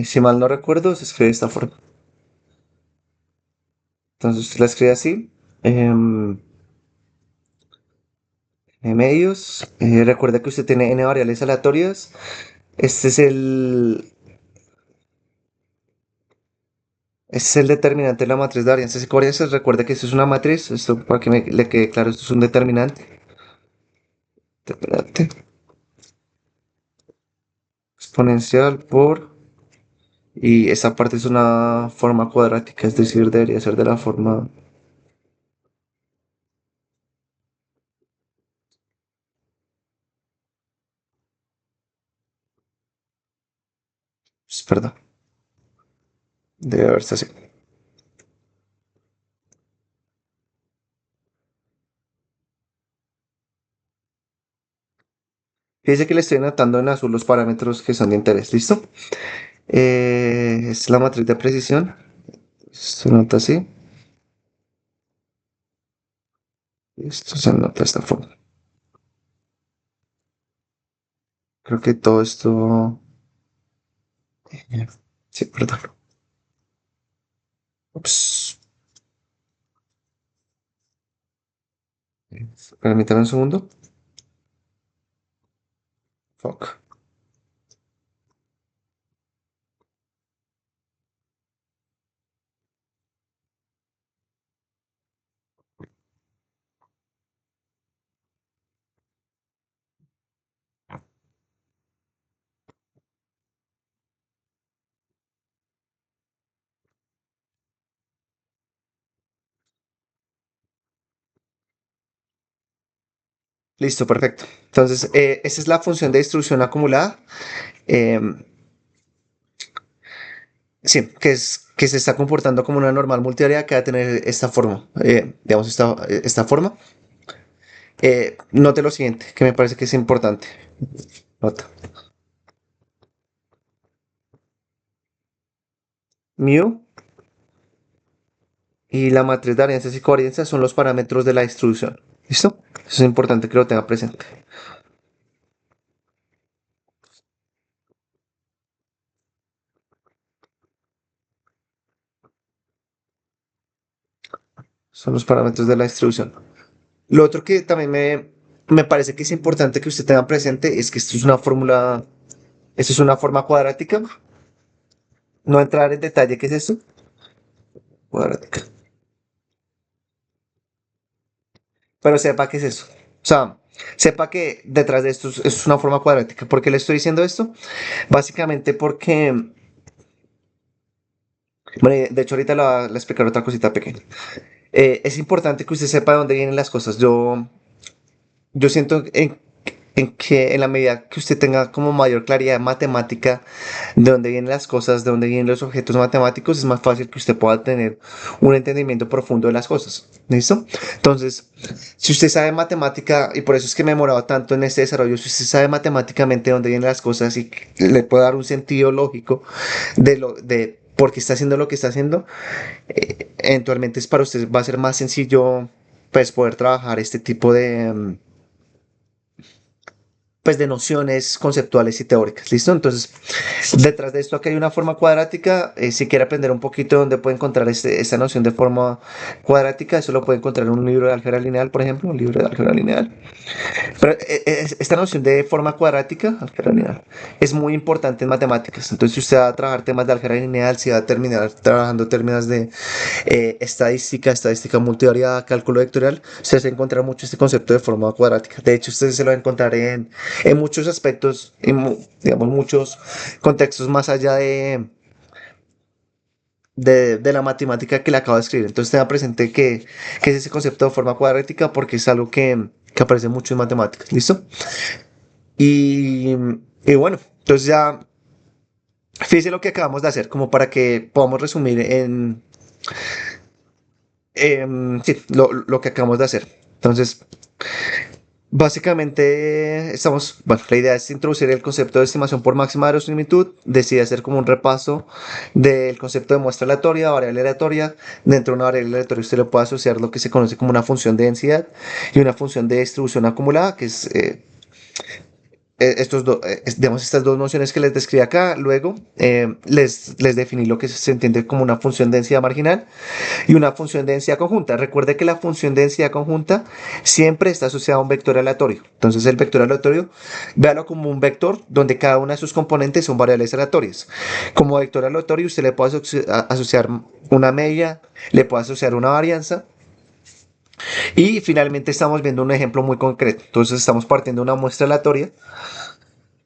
Si mal no recuerdo, se escribe de esta forma. Entonces, usted la escribe así. em, medios. Recuerda que usted tiene n variables aleatorias. Este es el determinante de la matriz de varianzas y covarianzas. Recuerda que esto es una matriz. Esto para que le quede claro, esto es un determinante. Determinante exponencial por. Y esta parte es una forma cuadrática, es decir, debería ser de la forma. Perdón, debe verse así. Fíjese que le estoy anotando en azul los parámetros que son de interés. ¿Listo? Es la matriz de precisión. Se nota así. Esto se nota de esta forma. Creo que todo esto. Sí, perdón. Ups. Permítame un segundo. Fuck. Listo, perfecto. Entonces, esa es la función de distribución acumulada. em, sí, que se está comportando como una normal multivariada que va a tener esta forma. Digamos, esta forma. Note lo siguiente, que me parece que es importante. Nota. Mu y la matriz de varianzas y covarianzas son los parámetros de la distribución. ¿Listo? Eso es importante que lo tenga presente. Son los parámetros de la distribución. Lo otro que también me parece que es importante que usted tenga presente es que esto es una fórmula, Eso es una forma cuadrática. No entrar en detalle, ¿qué es eso? Cuadrática. Pero sepa qué es eso. O sea, sepa que detrás de esto es una forma cuadrática. ¿Por qué le estoy diciendo esto? Básicamente porque, bueno, de hecho ahorita le voy a explicar otra cosita pequeña. Es importante que usted sepa de dónde vienen las cosas. Yo siento en que en la medida que usted tenga como mayor claridad matemática de dónde vienen las cosas, de dónde vienen los objetos matemáticos, es más fácil que usted pueda tener un entendimiento profundo de las cosas. ¿Listo? Entonces, si usted sabe matemática, y por eso es que me he demorado tanto en este desarrollo, si usted sabe matemáticamente dónde vienen las cosas y le puede dar un sentido lógico de por qué está haciendo lo que está haciendo, eventualmente es para usted va a ser más sencillo pues poder trabajar este tipo pues de nociones conceptuales y teóricas, ¿listo? Entonces, detrás de esto aquí hay una forma cuadrática, si quiere aprender un poquito dónde puede encontrar esta noción de forma cuadrática, eso lo puede encontrar en un libro de álgebra lineal, por ejemplo, un libro de álgebra lineal. Pero esta noción de forma cuadrática, álgebra lineal, es muy importante en matemáticas. Entonces, si usted va a trabajar temas de álgebra lineal, si va a terminar trabajando términos de estadística multivariada, cálculo vectorial, usted se va a encontrar mucho este concepto de forma cuadrática. De hecho, usted se lo va a encontrar en muchos aspectos, digamos, muchos contextos más allá de la matemática que le acabo de escribir. Entonces, tenga presente que es ese concepto de forma cuadrática porque es algo que aparece mucho en matemáticas. ¿Listo? Y, y bueno, entonces ya fíjese lo que acabamos de hacer, como para que podamos resumir sí, lo que acabamos de hacer. Entonces, básicamente bueno, la idea es introducir el concepto de estimación por máxima de verosimilitud, decide hacer como un repaso del concepto de muestra aleatoria, variable aleatoria. Dentro de una variable aleatoria usted le puede asociar lo que se conoce como una función de densidad y una función de distribución acumulada, que es digamos, estas dos nociones que les describí acá. Luego les definí lo que se entiende como una función de densidad marginal y una función de densidad conjunta. Recuerde que la función de densidad conjunta siempre está asociada a un vector aleatorio. Entonces el vector aleatorio, véalo como un vector donde cada una de sus componentes son variables aleatorias. Como vector aleatorio usted le puede asociar una media, le puede asociar una varianza. Y finalmente estamos viendo un ejemplo muy concreto. Entonces estamos partiendo de una muestra aleatoria,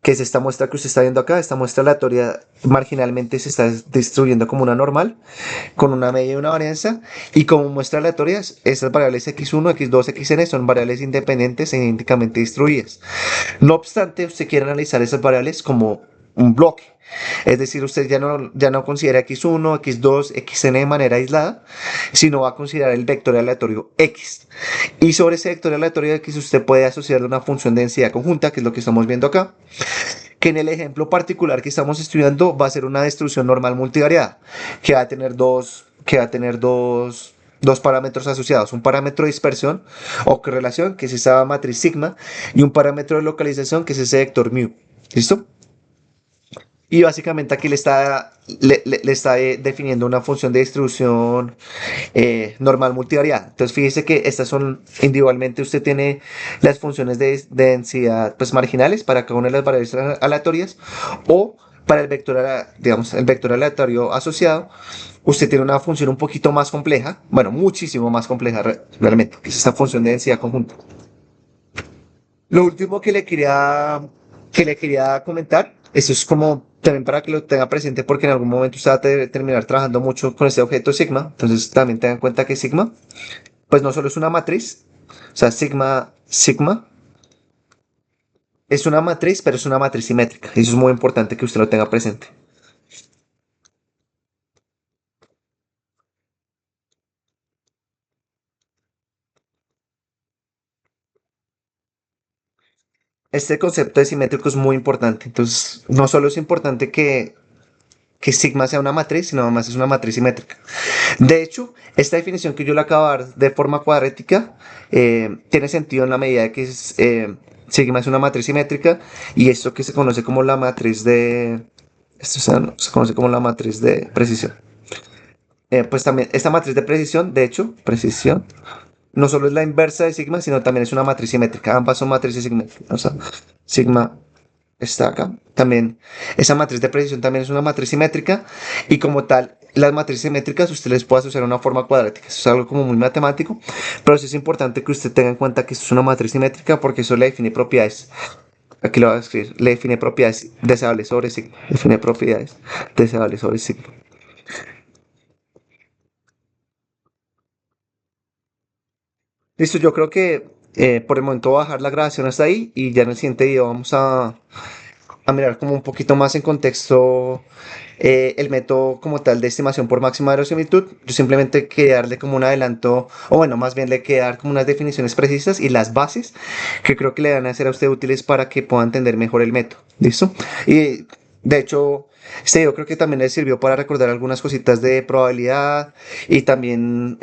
que es esta muestra que usted está viendo acá. Esta muestra aleatoria marginalmente se está distribuyendo como una normal, con una media y una varianza. Y como muestra aleatoria, estas variables x1, x2, xn son variables independientes e idénticamente distribuidas. No obstante, usted quiere analizar esas variables como un bloque. Es decir, usted ya no considera x1, x2, xn de manera aislada, sino va a considerar el vector aleatorio x. Y sobre ese vector aleatorio x usted puede asociarle una función de densidad conjunta, que es lo que estamos viendo acá, que en el ejemplo particular que estamos estudiando va a ser una distribución normal multivariada, que va a tener dos parámetros asociados, un parámetro de dispersión o correlación, que es esa matriz sigma, y un parámetro de localización, que es ese vector mu. ¿Listo? Y básicamente aquí le está definiendo una función de distribución normal multivariada. Entonces fíjese que estas son individualmente, usted tiene las funciones de densidad pues marginales para cada una de las variables aleatorias, o para digamos, el vector aleatorio asociado, usted tiene una función un poquito más compleja, bueno, muchísimo más compleja realmente, que es esta función de densidad conjunta. Lo último que le quería comentar, eso es como también para que lo tenga presente, porque en algún momento usted va a terminar trabajando mucho con este objeto sigma. Entonces también tengan en cuenta que sigma, pues no solo es una matriz, o sea, sigma es una matriz, pero es una matriz simétrica. Y eso es muy importante que usted lo tenga presente. Este concepto de simétrico es muy importante. Entonces, no solo es importante que sigma sea una matriz, sino además es una matriz simétrica. De hecho, esta definición que yo le acabo de dar de forma cuadrática tiene sentido en la medida de que sigma es una matriz simétrica, y esto que se conoce como la matriz de... Esto se conoce como la matriz de precisión. Pues también esta matriz de precisión, de hecho, precisión, no solo es la inversa de sigma, sino también es una matriz simétrica. Ambas son matrices simétricas. O sea, sigma está acá. También esa matriz de precisión también es una matriz simétrica y como tal, las matrices simétricas usted les puede asociar a una forma cuadrática. Eso es algo como muy matemático, pero sí es importante que usted tenga en cuenta que esto es una matriz simétrica porque eso le define propiedades. Aquí lo voy a escribir. Le define propiedades deseables sobre signo. Define propiedades deseables sobre signo. Listo, yo creo que por el momento voy a bajar la grabación hasta ahí y ya en el siguiente video vamos a mirar como un poquito más en contexto el método como tal de estimación por máxima verosimilitud. Yo simplemente quería darle como un adelanto, o bueno, más bien le quería dar como unas definiciones precisas y las bases que creo que le van a ser a usted útiles para que pueda entender mejor el método. ¿Listo? Y de hecho, este yo creo que también le sirvió para recordar algunas cositas de probabilidad y también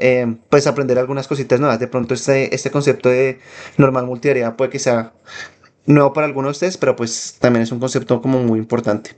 pues aprender algunas cositas nuevas. De pronto este concepto de normal multivariada puede que sea nuevo para algunos de ustedes, pero pues también es un concepto como muy importante.